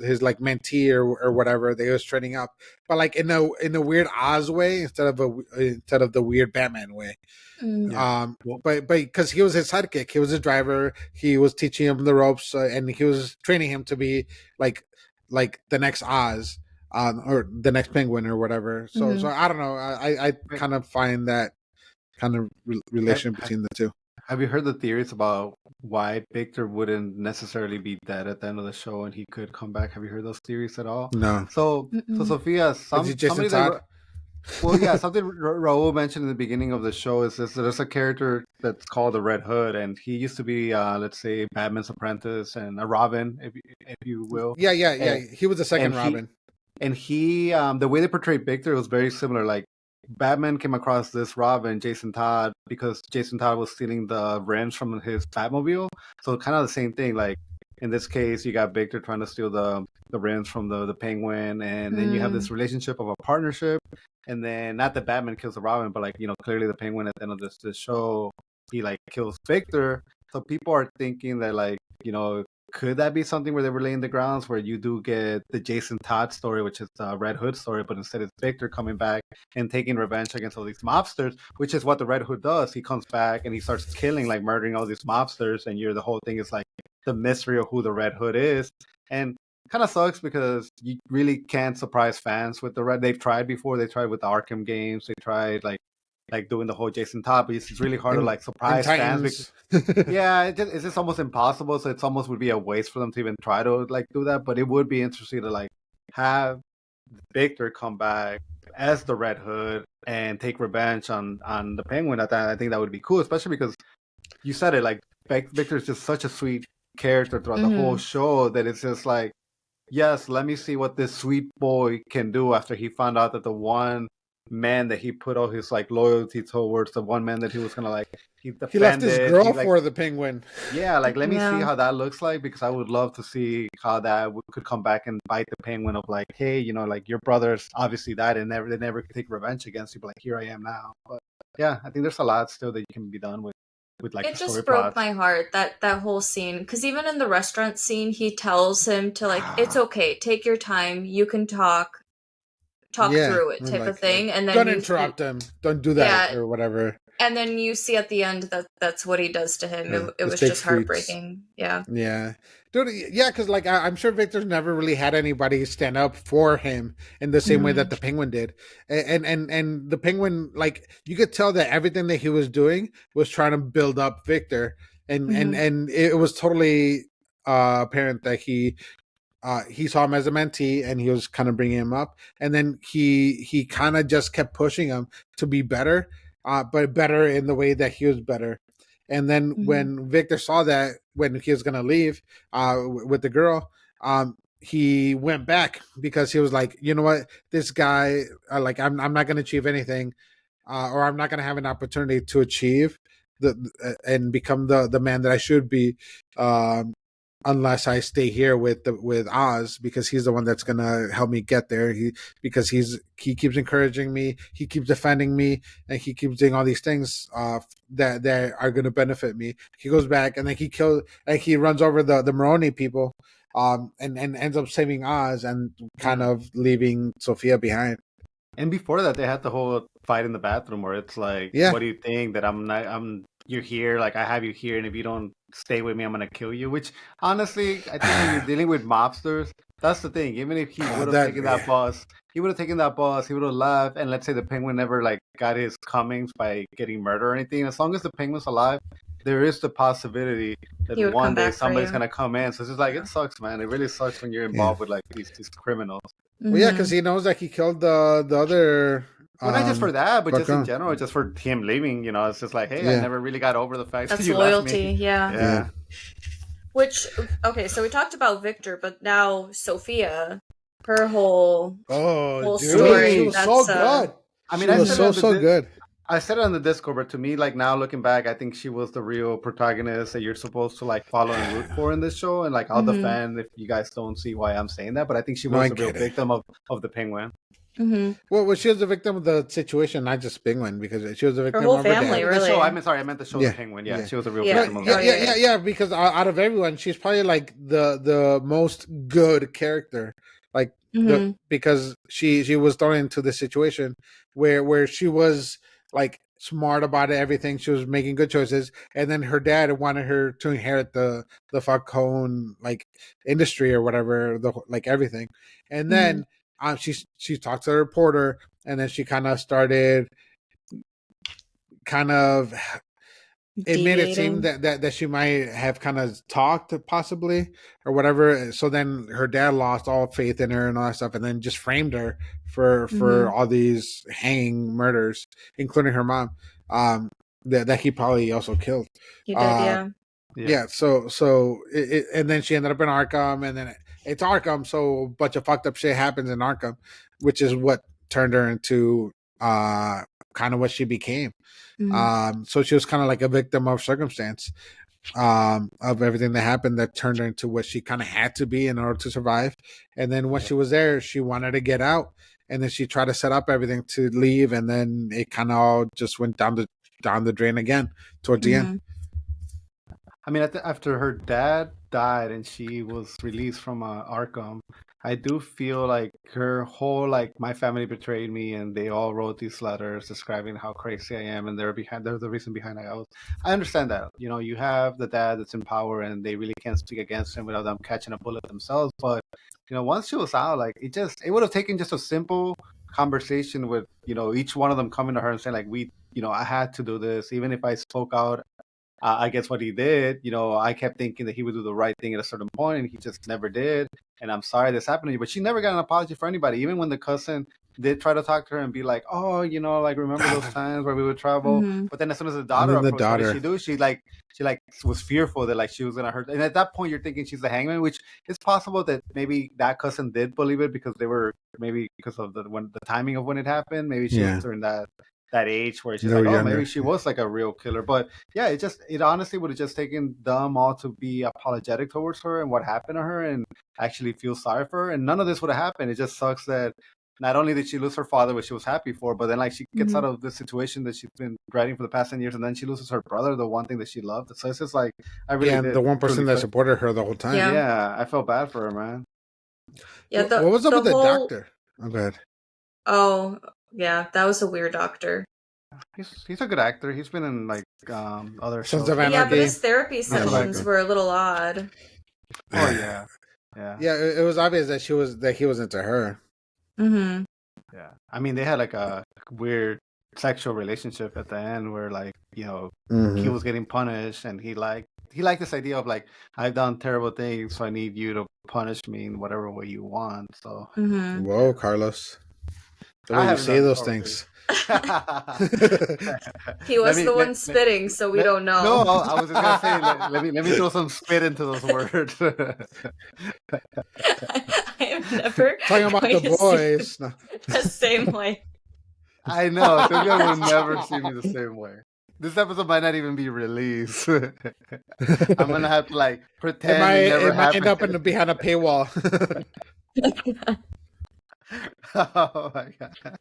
his like mentee or whatever they was training up, but like in a weird Oz way instead of the weird Batman way. But because he was his sidekick, he was his driver, he was teaching him the ropes, and he was training him to be like the next Oz. Or the next Penguin or whatever. So I don't know. I kind of find that kind of relation between the two. Have you heard the theories about why Victor wouldn't necessarily be dead at the end of the show and he could come back? Have you heard those theories at all? No. So Sophia, somebody that, well, yeah, something Raul mentioned in the beginning of the show is this: there's a character that's called the Red Hood, and he used to be, let's say, Batman's apprentice and a Robin, if you will. Yeah. He was the second Robin. And he, the way they portrayed Victor was very similar. Like Batman came across this Robin, Jason Todd, because Jason Todd was stealing the rims from his Batmobile. So kind of the same thing. Like in this case, you got Victor trying to steal the rims from the Penguin, and then you have this relationship of a partnership. And then not that Batman kills the Robin, but like, you know, clearly the Penguin at the end of this show, he like kills Victor. So people are thinking that like, you know, could that be something where they were laying the grounds where you do get the Jason Todd story, which is the Red Hood story, but instead it's Victor coming back and taking revenge against all these mobsters, which is what the Red Hood does. He comes back and he starts killing, like murdering all these mobsters, and the whole thing is like the mystery of who the Red Hood is. And kind of sucks because you really can't surprise fans with the Red. They've tried before. They tried with the Arkham games. They tried like doing the whole Jason Todd, but it's really hard to like surprise fans. Yeah, it's just almost impossible. So it's almost would be a waste for them to even try to like do that. But it would be interesting to like have Victor come back as the Red Hood and take revenge on the Penguin. I think that would be cool, especially because you said it, like Victor is just such a sweet character throughout the whole show that it's just like, yes, let me see what this sweet boy can do after he found out that the one man that he put all his like loyalty towards, the one man that he was gonna like he left his girl for the Penguin. Yeah, like let me see how that looks like, because I would love to see how that could come back and bite the Penguin of like, hey, you know, like your brothers obviously died and they never could take revenge against you, but like here I am now. But yeah, I think there's a lot still that you can be done with like it just broke my heart, that whole scene, because even in the restaurant scene he tells him to like, it's okay, take your time, you can talk through it type of thing, and then don't interrupt him, don't do that or whatever. And then you see at the end that's what he does to him. It was just heartbreaking. Yeah Dude, because like I'm sure Victor's never really had anybody stand up for him in the same way that the Penguin did, and the Penguin, like you could tell that everything that he was doing was trying to build up Victor, and it was totally apparent that he saw him as a mentee and he was kind of bringing him up, and then he kind of just kept pushing him to be better, but better in the way that he was better. And then when Victor saw that, when he was going to leave with the girl, he went back because he was like, you know what, this guy, like I'm not going to achieve anything, or I'm not going to have an opportunity to achieve and become the man that I should be, unless I stay here with Oz, because he's the one that's gonna help me get there. Because he keeps encouraging me, he keeps defending me, and he keeps doing all these things that are gonna benefit me. He goes back and then he runs over the Maroni people, and ends up saving Oz and kind of leaving Sophia behind. And before that, they had the whole fight in the bathroom where it's like, what do you think that you're here, like I have you here, and if you don't stay with me, I'm gonna kill you. Which honestly, I think when you're dealing with mobsters, that's the thing. Even if he would have taken that bus, he would have left, and let's say the Penguin never like got his comings by getting murdered or anything. As long as the Penguin's alive, there is the possibility that one day somebody's gonna come in. So it's just like, it sucks, man. It really sucks when you're involved with like these criminals. Well, because he knows that he killed the other. Well, not just for that, but just in general, just for him leaving, you know, it's just like, hey, I never really got over the fact that you loyalty, left me. Yeah. Which, okay, so we talked about Victor, but now Sophia, her whole story. She was so good. I mean, she was so good. I said it on the Discord, but to me, like now looking back, I think she was the real protagonist that you're supposed to like follow and root for in this show. And like I'll defend if you guys don't see why I'm saying that, but I think she was the real victim of the Penguin. Well, she was the victim of the situation, not just Penguin, because she was the victim of her family. Really, the show. I meant the show. The Penguin. Yeah, she was the real victim. Yeah. Because out of everyone, she's probably like the most good character, like because she was thrown into the situation where she was like smart about everything. She was making good choices, and then her dad wanted her to inherit the Falcone like industry or whatever, like everything, and then. She talked to the reporter, and then she kind of started it made it seem that she might have kind of talked possibly or whatever. So then her dad lost all faith in her and all that stuff, and then just framed her for all these hanging murders, including her mom, that he probably also killed. He did, yeah. So and then she ended up in Arkham, and then it's Arkham, so a bunch of fucked up shit happens in Arkham, which is what turned her into kind of what she became. So she was kind of like a victim of circumstance, of everything that happened that turned her into what she kind of had to be in order to survive. And then when she was there, she wanted to get out, and then she tried to set up everything to leave, and then it kind of all just went down the drain again towards the end. I mean, after her dad died and she was released from Arkham, I do feel like her whole, like, my family betrayed me, and they all wrote these letters describing how crazy I am, and they're the reason behind I understand that. You know, you have the dad that's in power, and they really can't speak against him without them catching a bullet themselves. But, you know, once she was out, like, it would have taken just a simple conversation with, you know, each one of them coming to her and saying, like, I had to do this, even if I spoke out against what he did. You know, I kept thinking that he would do the right thing at a certain point, and he just never did. And I'm sorry this happened to you. But she never got an apology for anybody, even when the cousin did try to talk to her and be like, oh, you know, like, remember those times where we would travel? But then as soon as the daughter approached, what did she do? She was fearful that, like, she was gonna hurt. And at that point, you're thinking she's the hangman, which is possible that maybe that cousin did believe it because because of the timing of when it happened. Maybe she was during that age where she's like, oh, maybe she was like a real killer. But yeah, it honestly would have just taken them all to be apologetic towards her and what happened to her and actually feel sorry for her. And none of this would have happened. It just sucks that not only did she lose her father, which she was happy for, but then, like, she gets out of this situation that she's been dreading for the past 10 years, and then she loses her brother, the one thing that she loved. So it's just like, I really the one person that supported her the whole time. Yeah, I felt bad for her, man. Yeah, what was up with the doctor? Oh, go ahead. Oh, yeah, that was a weird doctor. He's a good actor. He's been in, like, other shows. Yeah, but his therapy sessions were a little odd. Oh yeah. Yeah, it was obvious that he was into her. Yeah, I mean, they had like a weird sexual relationship at the end where, like, you know, he was getting punished, and he liked this idea of, like, I've done terrible things, so I need you to punish me in whatever way you want. So whoa, Carlos, the way you say those things. He was the one spitting, so we don't know. No, I was just gonna say, let me throw some spit into those words. I am never talking about the boys the same way. I know, this guy will never see me the same way. This episode might not even be released. I'm gonna have to, like, pretend it might end up behind a paywall. Oh my god.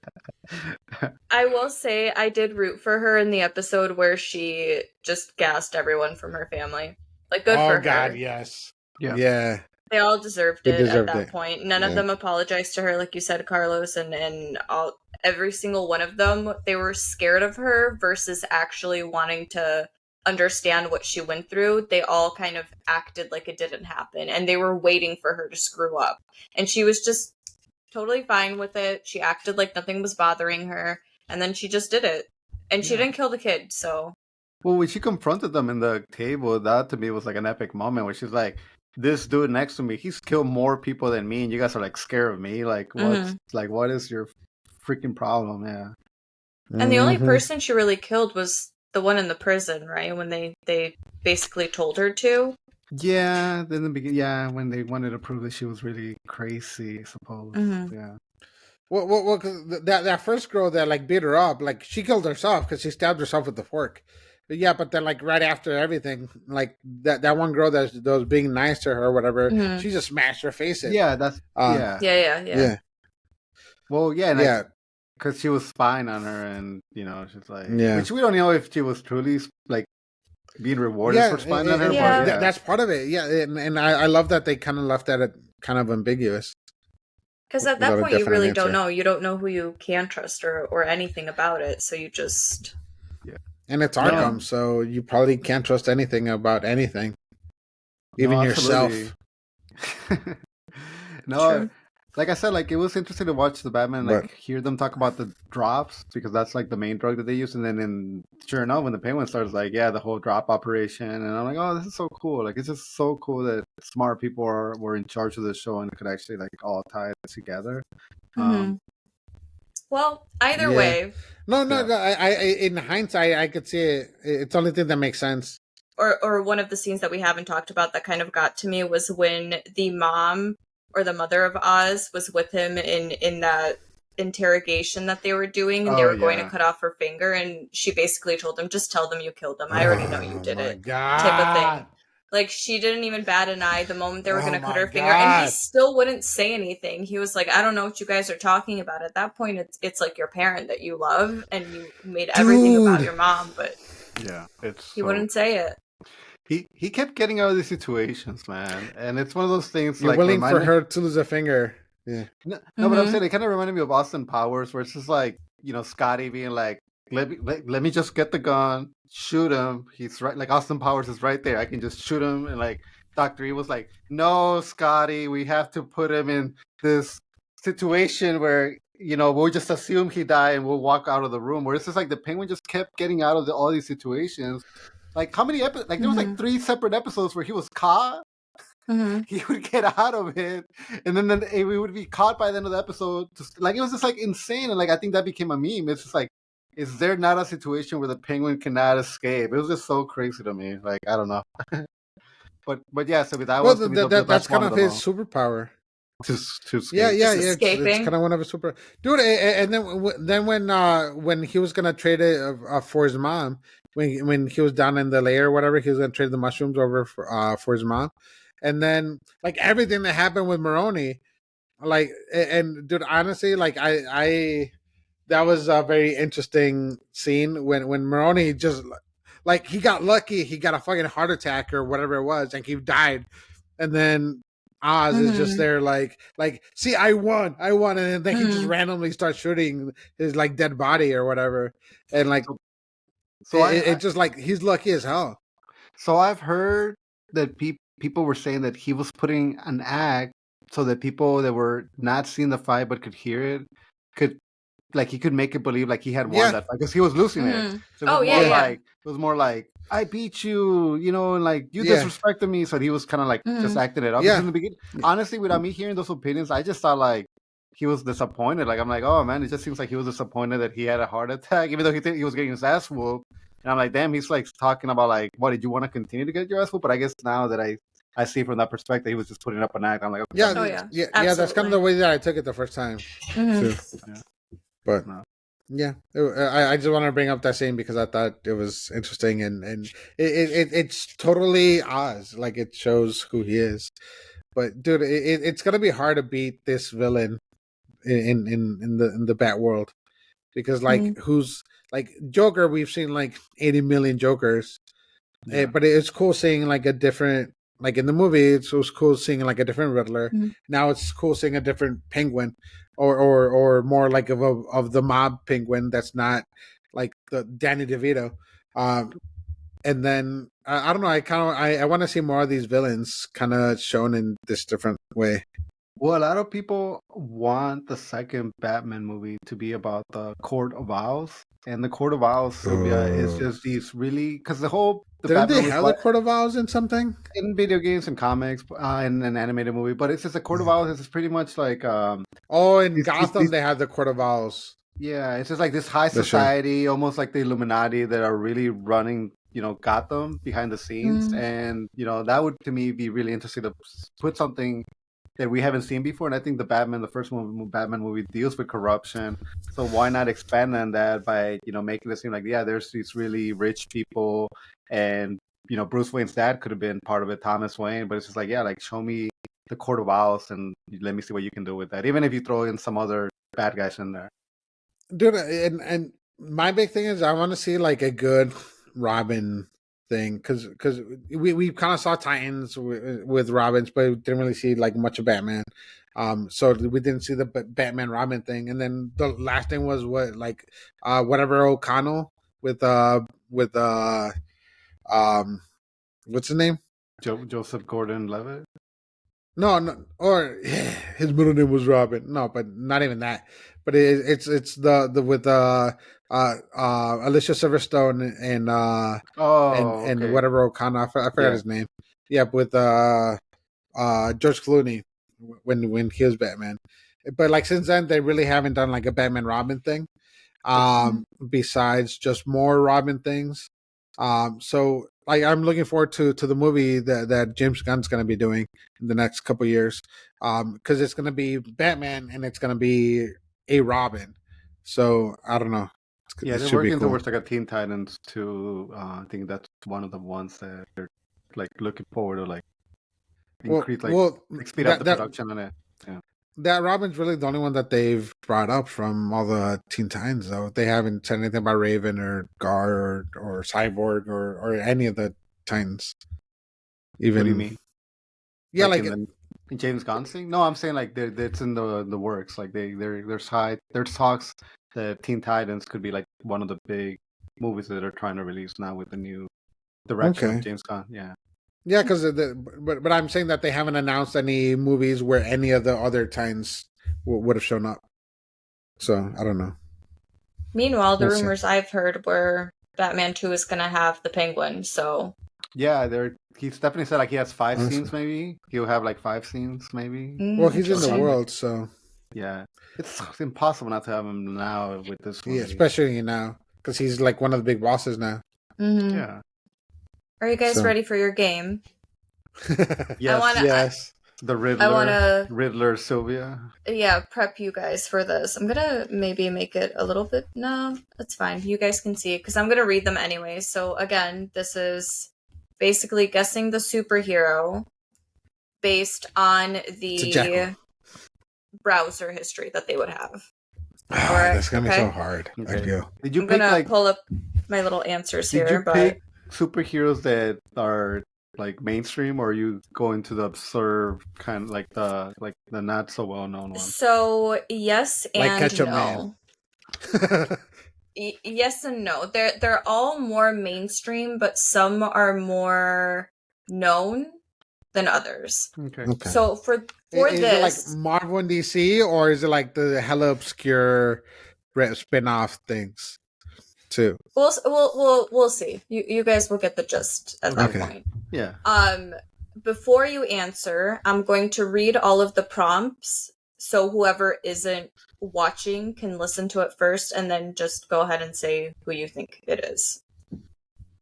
I will say I did root for her in the episode where she just gassed everyone from her family. Like, good for her. Oh god, yes. Yeah. They all deserved it at that point. None of them apologized to her, like you said, Carlos, and every single one of them, they were scared of her versus actually wanting to understand what she went through. They all kind of acted like it didn't happen, and they were waiting for her to screw up. And she was just totally fine with it. She acted like nothing was bothering her, and then she just did it. And she didn't kill the kid, so. Well, when she confronted them in the table, that to me was like an epic moment where she's like, this dude next to me, he's killed more people than me, and you guys are, like, scared of me. Like, what is your freaking problem? Yeah. And the only person she really killed was the one in the prison, right? When they basically told her to. Yeah, in the beginning, when they wanted to prove that she was really crazy, I suppose. Yeah. Well, cause that first girl that, like, beat her up, like, she killed herself because she stabbed herself with the fork. But yeah, but then, like, right after everything, like, that one girl that was being nice to her or whatever, she just smashed her face in. Yeah, that's yeah. Well, yeah, because she was spying on her, and, you know, she's like, which we don't know if she was truly, like, being rewarded for spying on her. But that's part of it. Yeah, and I love that they kind of left that kind of ambiguous. Because at that point, you really don't know. You don't know who you can trust or anything about it. So you just. Yeah. And it's Arkham, so you probably can't trust anything about anything. Even yourself. No, like I said, like, it was interesting to watch the Batman, like, hear them talk about the drops, because that's, like, the main drug that they use. And then sure enough, when the Penguin starts, like, the whole drop operation. And I'm like, oh, this is so cool. Like, it's just so cool that smart people were in charge of the show and could actually, like, all tie it together. Well, either way. No. I in hindsight, I could see it. It's the only thing that makes sense. Or one of the scenes that we haven't talked about that kind of got to me was when the mom or the mother of Oz was with him in that interrogation that they were doing, and they were going to cut off her finger, and she basically told him, just tell them you killed him. I already know you did it. God. Type of thing. Like, she didn't even bat an eye the moment they were going to cut her finger, and he still wouldn't say anything. He was like, I don't know what you guys are talking about. At that point, it's like your parent that you love, and you made everything about your mom, but he wouldn't say it. He kept getting out of these situations, man, and it's one of those things. You're willing for her to lose a finger. Yeah. No, but I'm saying it kind of reminded me of Austin Powers, where it's just like, Scotty being like, let me just get the gun, shoot him. He's right, like Austin Powers is right there. I can just shoot him, and like Dr. E was like, no, Scotty, we have to put him in this situation where we'll just assume he died and we'll walk out of the room. Where it's just like the Penguin just kept getting out of all these situations. Like, how many episodes? Like, there was like 3 separate episodes where he was caught. He would get out of it, and then we would be caught by the end of the episode. Like, it was just like insane, and like I think that became a meme. It's just like, is there not a situation where the Penguin cannot escape? It was just so crazy to me. Like, I don't know. but yeah. So that was that's kind of his superpower. To escape. Yeah. It's kind of one of his super. Dude, and then when he was gonna trade it for his mom, when he was down in the lair or whatever, he was gonna trade the mushrooms over for his mom, and then like everything that happened with Maroni, like, and dude, honestly, like I that was a very interesting scene when Maroni just like he got lucky, he got a fucking heart attack or whatever it was, and he died, and then Oz is just there like see, I won, and then he just randomly starts shooting his like dead body or whatever, and like so it just like he's lucky as hell. So I've heard that people were saying that he was putting an act so that people that were not seeing the fight but could hear it could, like, he could make it believe like he had won that fight because he was losing it. So it was more like I beat you, and like you disrespected me. So he was kind of like just acting it up. Yeah. In the beginning, honestly, without me hearing those opinions, I just thought like he was disappointed. Like, I'm like, oh man, it just seems like he was disappointed that he had a heart attack, even though he was getting his ass whooped. And I'm like, damn, he's like talking about like, what, did you want to continue to get your ass whooped? But I guess now that I see from that perspective, he was just putting up an act. I'm like, okay, yeah, that's kind of the way that I took it the first time. Too. Yeah. But yeah, I just want to bring up that scene because I thought it was interesting, and it's totally Oz. Like, it shows who he is. But dude, it's gonna be hard to beat this villain in the Bat world because like who's like Joker? We've seen like 80 million Jokers, but it's cool seeing like a different. Like in the movie, it was cool seeing like a different Riddler. Now it's cool seeing a different Penguin, or more like of the mob Penguin that's not like the Danny DeVito. And then I don't know. I want to see more of these villains kind of shown in this different way. Well, a lot of people want the second Batman movie to be about the Court of Owls. And the Court of Owls, Sylvia, is just these really... Because Didn't they have the Court of Owls in something? In video games and comics, in an animated movie. But it's just the Court of Owls is pretty much like... in Gotham, they had the Court of Owls. Yeah, it's just like this high society, almost like the Illuminati that are really running, Gotham behind the scenes. And, that would, to me, be really interesting to put something that we haven't seen before. And I think the first Batman movie deals with corruption. So why not expand on that by, making it seem like, there's these really rich people, and, Bruce Wayne's dad could have been part of it, Thomas Wayne, but it's just like, show me the Court of Owls and let me see what you can do with that. Even if you throw in some other bad guys in there. Dude, and my big thing is I want to see like a good Robin thing, because we kind of saw Titans with Robins, but we didn't really see like much of Batman. So we didn't see the Batman Robin thing, and then the last thing was whatever O'Connell with what's his name? Joseph Gordon-Levitt. No, or his middle name was Robin. No, but not even that. But it's the with Alicia Silverstone and whatever O'Connor. I forgot his name. Yeah, with George Clooney when he was Batman. But like since then, they really haven't done like a Batman Robin thing. Besides just more Robin things. So like I'm looking forward to the movie that James Gunn's going to be doing in the next couple of years, because it's going to be Batman and it's going to be a Robin. So I don't know. Yeah, It they're should be working cool. towards like a Teen Titans 2. I think that's one of the ones that they're like looking forward to, like increase, like speed up the production on it. Yeah. That Robin's really the only one that they've brought up from all the Teen Titans, though. They haven't said anything about Raven or Gar or Cyborg or any of the Titans. Even, what do you mean? Yeah, like in James Gunn thing? No, I'm saying like it's in the works. Like there's talks that Teen Titans could be like one of the big movies that they're trying to release now with the new direction of James Gunn. Yeah. Yeah, because but I'm saying that they haven't announced any movies where any of the other Titans would have shown up. So I don't know. Meanwhile, the rumors I've heard were Batman 2 is going to have the Penguin. So yeah, he's definitely said like he has 5 scenes. Maybe he'll have like 5 scenes. Maybe. Well, he's in the world, so yeah, it's impossible not to have him now with this one. Yeah, especially now because he's like one of the big bosses now. Mm-hmm. Yeah. Are you guys ready for your game? Yes. The Riddler. Riddler, Sylvia. Yeah, prep you guys for this. I'm gonna maybe make it a little bit. No, that's fine. You guys can see it because I'm gonna read them anyway. So again, this is basically guessing the superhero based on the browser history that they would have. That's gonna be so hard. Okay. I feel. Did you I'm pick gonna like pull up my little answers did here? You pick superheroes that are like mainstream, or are you going to the absurd kind of like the not so well known ones? So yes and like no. Yes and no. They're all more mainstream, but some are more known than others. Okay. is So for this, it like Marvel and DC, or is it like the hella obscure spin-off things too? We'll see. You guys will get the gist at that point. Yeah. Before you answer, I'm going to read all of the prompts, so whoever isn't watching can listen to it first, and then just go ahead and say who you think it is.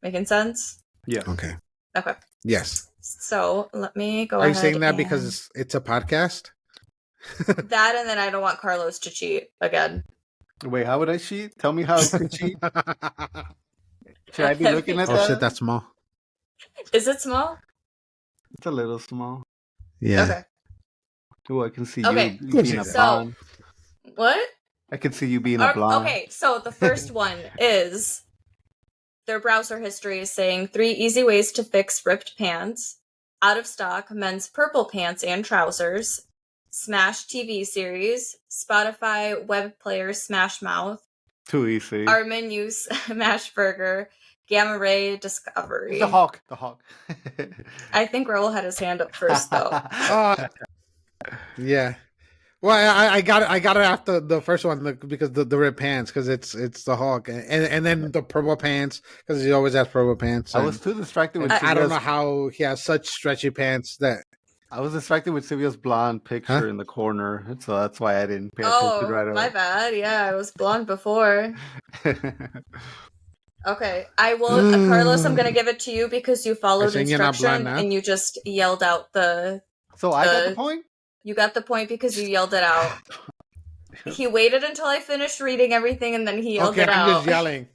Making sense? Yeah. Okay. Yes. So let me go. Are you saying that because it's a podcast? That, and then I don't want Carlos to cheat again. Wait, how would I cheat? Tell me how I could cheat. Should I be looking at that? Oh shit, that's small. Is it small? It's a little small. Yeah. Okay. Oh, I can see you being a blonde. What? I can see you being a blonde. Okay, so the first one is their browser history is saying 3 easy ways to fix ripped pants, out of stock men's purple pants and trousers, Smash TV series, Spotify web player Smash Mouth, Too easy. our menu Smash Burger, Gamma Ray Discovery. The Hawk. I think Raul had his hand up first, though. Yeah. Well, I got it after the first one because the red pants, because it's the Hulk, and then the purple pants because he always has purple pants. I was too distracted with. I don't know how he has such stretchy pants that. I was distracted with Sylvia's blonde picture in the corner, so that's why I didn't pay attention right away. My bad. Yeah, I was blonde before. Okay, I will, Carlos. I'm gonna give it to you because you followed instruction and you just yelled out the. So I got the point. You got the point because you yelled it out. He waited until I finished reading everything and then he yelled it out. I'm just yelling.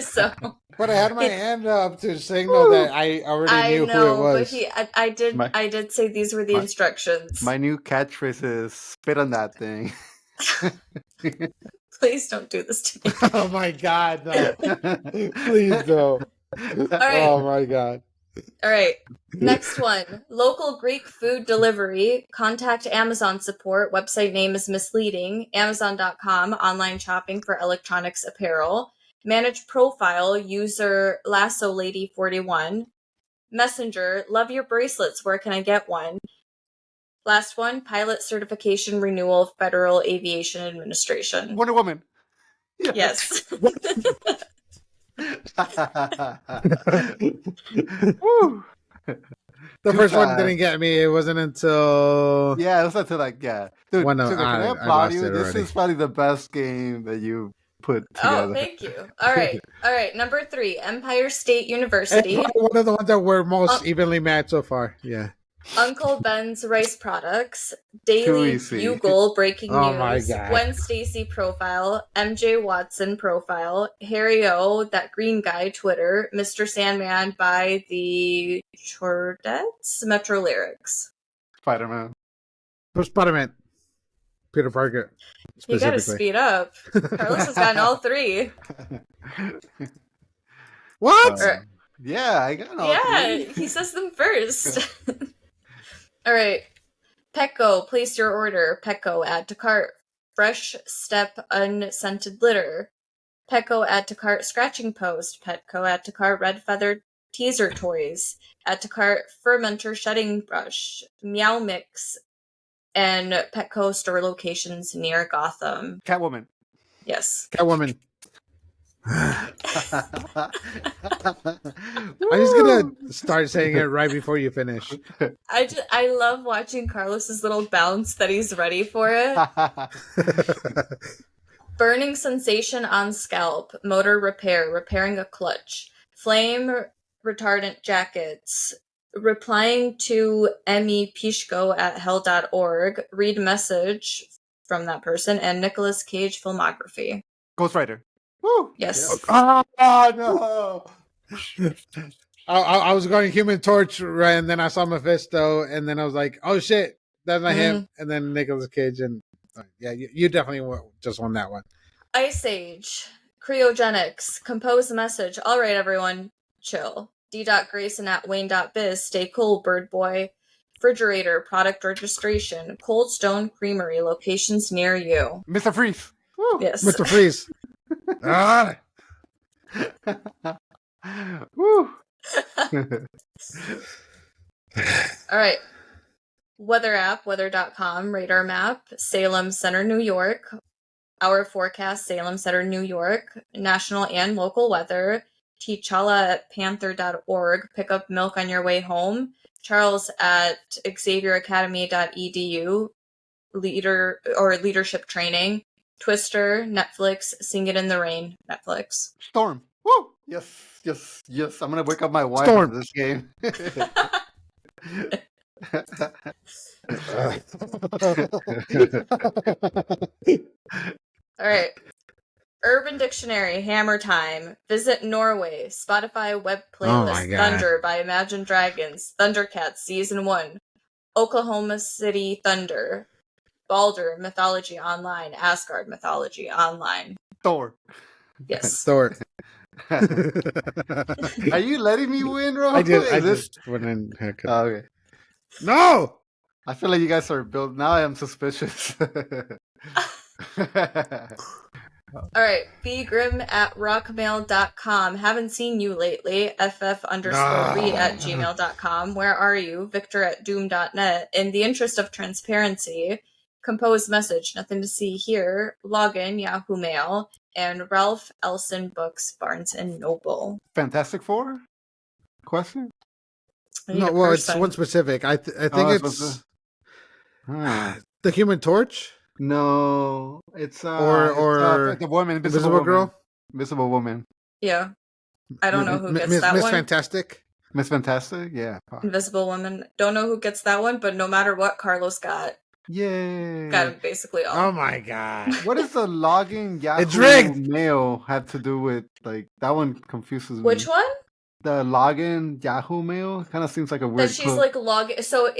So. But I had my hand up to signal that I already knew who it was. But I did say these were the instructions. My new catchphrase is "spit on that thing." Please don't do this to me. Oh my God! No. Please don't. All right. Oh my God. All right. Next one. Local Greek food delivery. Contact Amazon support. Website name is misleading. Amazon.com. Online shopping for electronics apparel. Manage profile. User Lasso Lady 41. Messenger. Love your bracelets. Where can I get one? Last one. Pilot certification renewal. Federal Aviation Administration. Wonder Woman. Yes. Woo. The first one didn't get me. It wasn't until it was until dude. Can I applaud you? This is probably the best game that you put together. Oh, thank you. All right. Number 3, Empire State University. It's one of the ones that were most evenly matched so far. Yeah. Uncle Ben's Rice Products, Too Daily easy. Bugle Breaking Oh my News, God. Gwen Stacy Profile, MJ Watson Profile, Harry O, That Green Guy Twitter, Mr. Sandman by the Chordettes, Metro Lyrics. Spider-Man. Who's Spider-Man? Peter Parker. You gotta speed up. Carlos has gotten all three. What? Yeah, I got all three. He says them first. All right. Petco, place your order. Petco, add to cart. Fresh Step unscented litter. Petco, add to cart. Scratching post. Petco, add to cart. Red feather teaser toys. Add to cart. Fermenter shedding brush. Meow mix. And Petco store locations near Gotham. Catwoman. Yes. Catwoman. I'm just gonna start saying it right before you finish. I love watching Carlos's little bounce that he's ready for it. Burning sensation on scalp, motor repair, repairing a clutch, flame retardant jackets, replying to Emmy Pishko at hell.org, read message from that person, and Nicolas Cage filmography. Ghost Rider. Woo! Yes. Oh no! I was going Human Torch, right, and then I saw Mephisto, and then I was like, "Oh shit, that's not him." And then Nicolas Cage, and yeah, you definitely just won that one. Ice Age, cryogenics, compose a message. All right, everyone, chill. D.Grayson at Wayne.biz, stay cool, bird boy. Refrigerator, product registration. Cold Stone Creamery, locations near you. Mr. Freeze. Woo! Yes. Mr. Freeze. Woo! All right. Weather app, weather.com, radar map, Salem Center, New York. Our forecast, Salem Center, New York. National and local weather. T'Challa at panther.org. Pick up milk on your way home. Charles at xavieracademy.edu. Leadership training. Twister, Netflix, Sing It in the Rain, Netflix. Storm. Woo! Yes. I'm gonna wake up my wife for this game. All right. Urban Dictionary, Hammer Time. Visit Norway. Spotify web playlist, Thunder by Imagine Dragons. Thundercats Season 1. Oklahoma City Thunder. Baldur Mythology Online. Asgard Mythology Online. Thor. Yes. Thor. Are you letting me win, Ro? I just went in. Okay. No! I feel like you guys are built. Now I am suspicious. All right. Bgrim at rockmail.com. Haven't seen you lately. ff_re@gmail.com. Where are you? Victor at doom.net. In the interest of transparency, compose message. Nothing to see here. Login, Yahoo Mail. And Ralph Elson Books, Barnes and Noble. Fantastic Four? Question? No, well, it's one specific. I think it's the Human Torch. No, it's or the woman, Invisible Girl, Invisible Woman. Yeah, I don't know who gets that one. Miss Fantastic. Miss Fantastic, yeah. Invisible Woman. Don't know who gets that one, but no matter what, Carlos got. Yay! Got basically all. Oh my god! What does the login Yahoo it's rigged. Mail have to do with that one confuses me. Which one? The login Yahoo Mail kind of seems like a weird. That she's like logging. So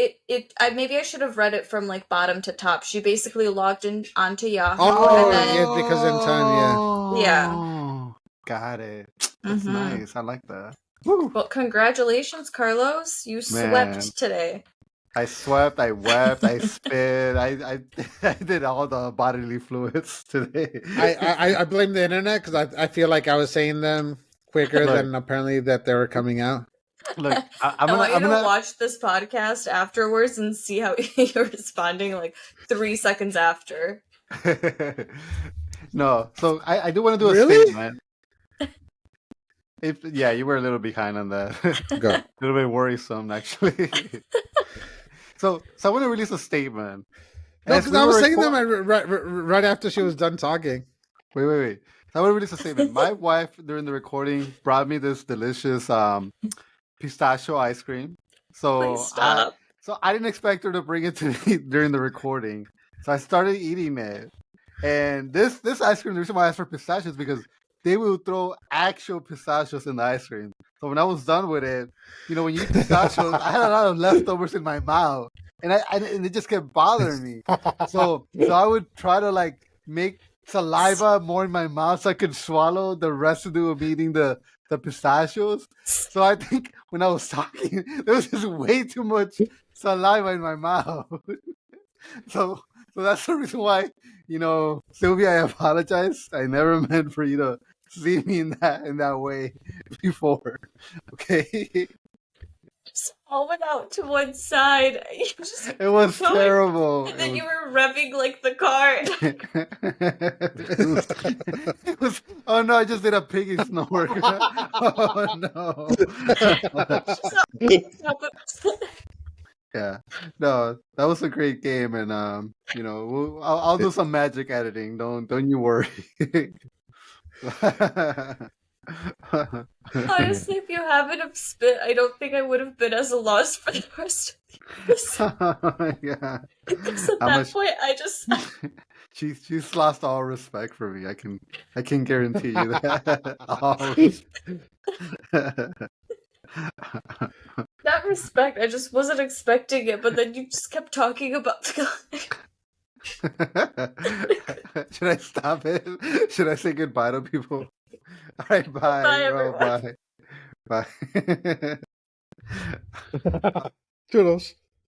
maybe I should have read it from like bottom to top. She basically logged in onto Yahoo. Oh, yeah, because in time, yeah. Got it. That's nice. I like that. Woo. Well, congratulations, Carlos. You swept today. I swept. I wept. I spit. I did all the bodily fluids today. I blame the internet because I feel like I was saying them quicker than apparently that they were coming out. Look, I'm gonna watch this podcast afterwards and see how you're responding like 3 seconds after. No, so I do want to do a statement. You were a little behind on that. Go. A little bit worrisome, actually. So I want to release a statement. No, because I was saying them right after she was done talking. Wait. I want to release a statement. My wife, during the recording, brought me this delicious pistachio ice cream. So So I didn't expect her to bring it to me during the recording. So I started eating it. And this ice cream, the reason why I asked for pistachios because they will throw actual pistachios in the ice cream. So when I was done with it, when you eat pistachios, I had a lot of leftovers in my mouth. And and it just kept bothering me. So I would try to make saliva more in my mouth so I could swallow the residue of eating the pistachios. So I think when I was talking, there was just way too much saliva in my mouth. So that's the reason why, Sylvia, I apologize. I never meant for you to see me in that way before. Okay. Just all went out to one side. It was terrible. And then you were revving like the car. It was, oh no, I just did a piggy snore. Oh no. Yeah, no, that was a great game, and I'll do some magic editing. Don't you worry. Honestly, if you haven't have spit, I don't think I would have been as lost for the rest of this. Yeah. Because at that point, I just she's lost all respect for me. I can guarantee you that. That respect, I just wasn't expecting it, but then you just kept talking about the guy. Should I stop it? Should I say goodbye to people? All right, bye. Bye, everyone. Bye. Toodles.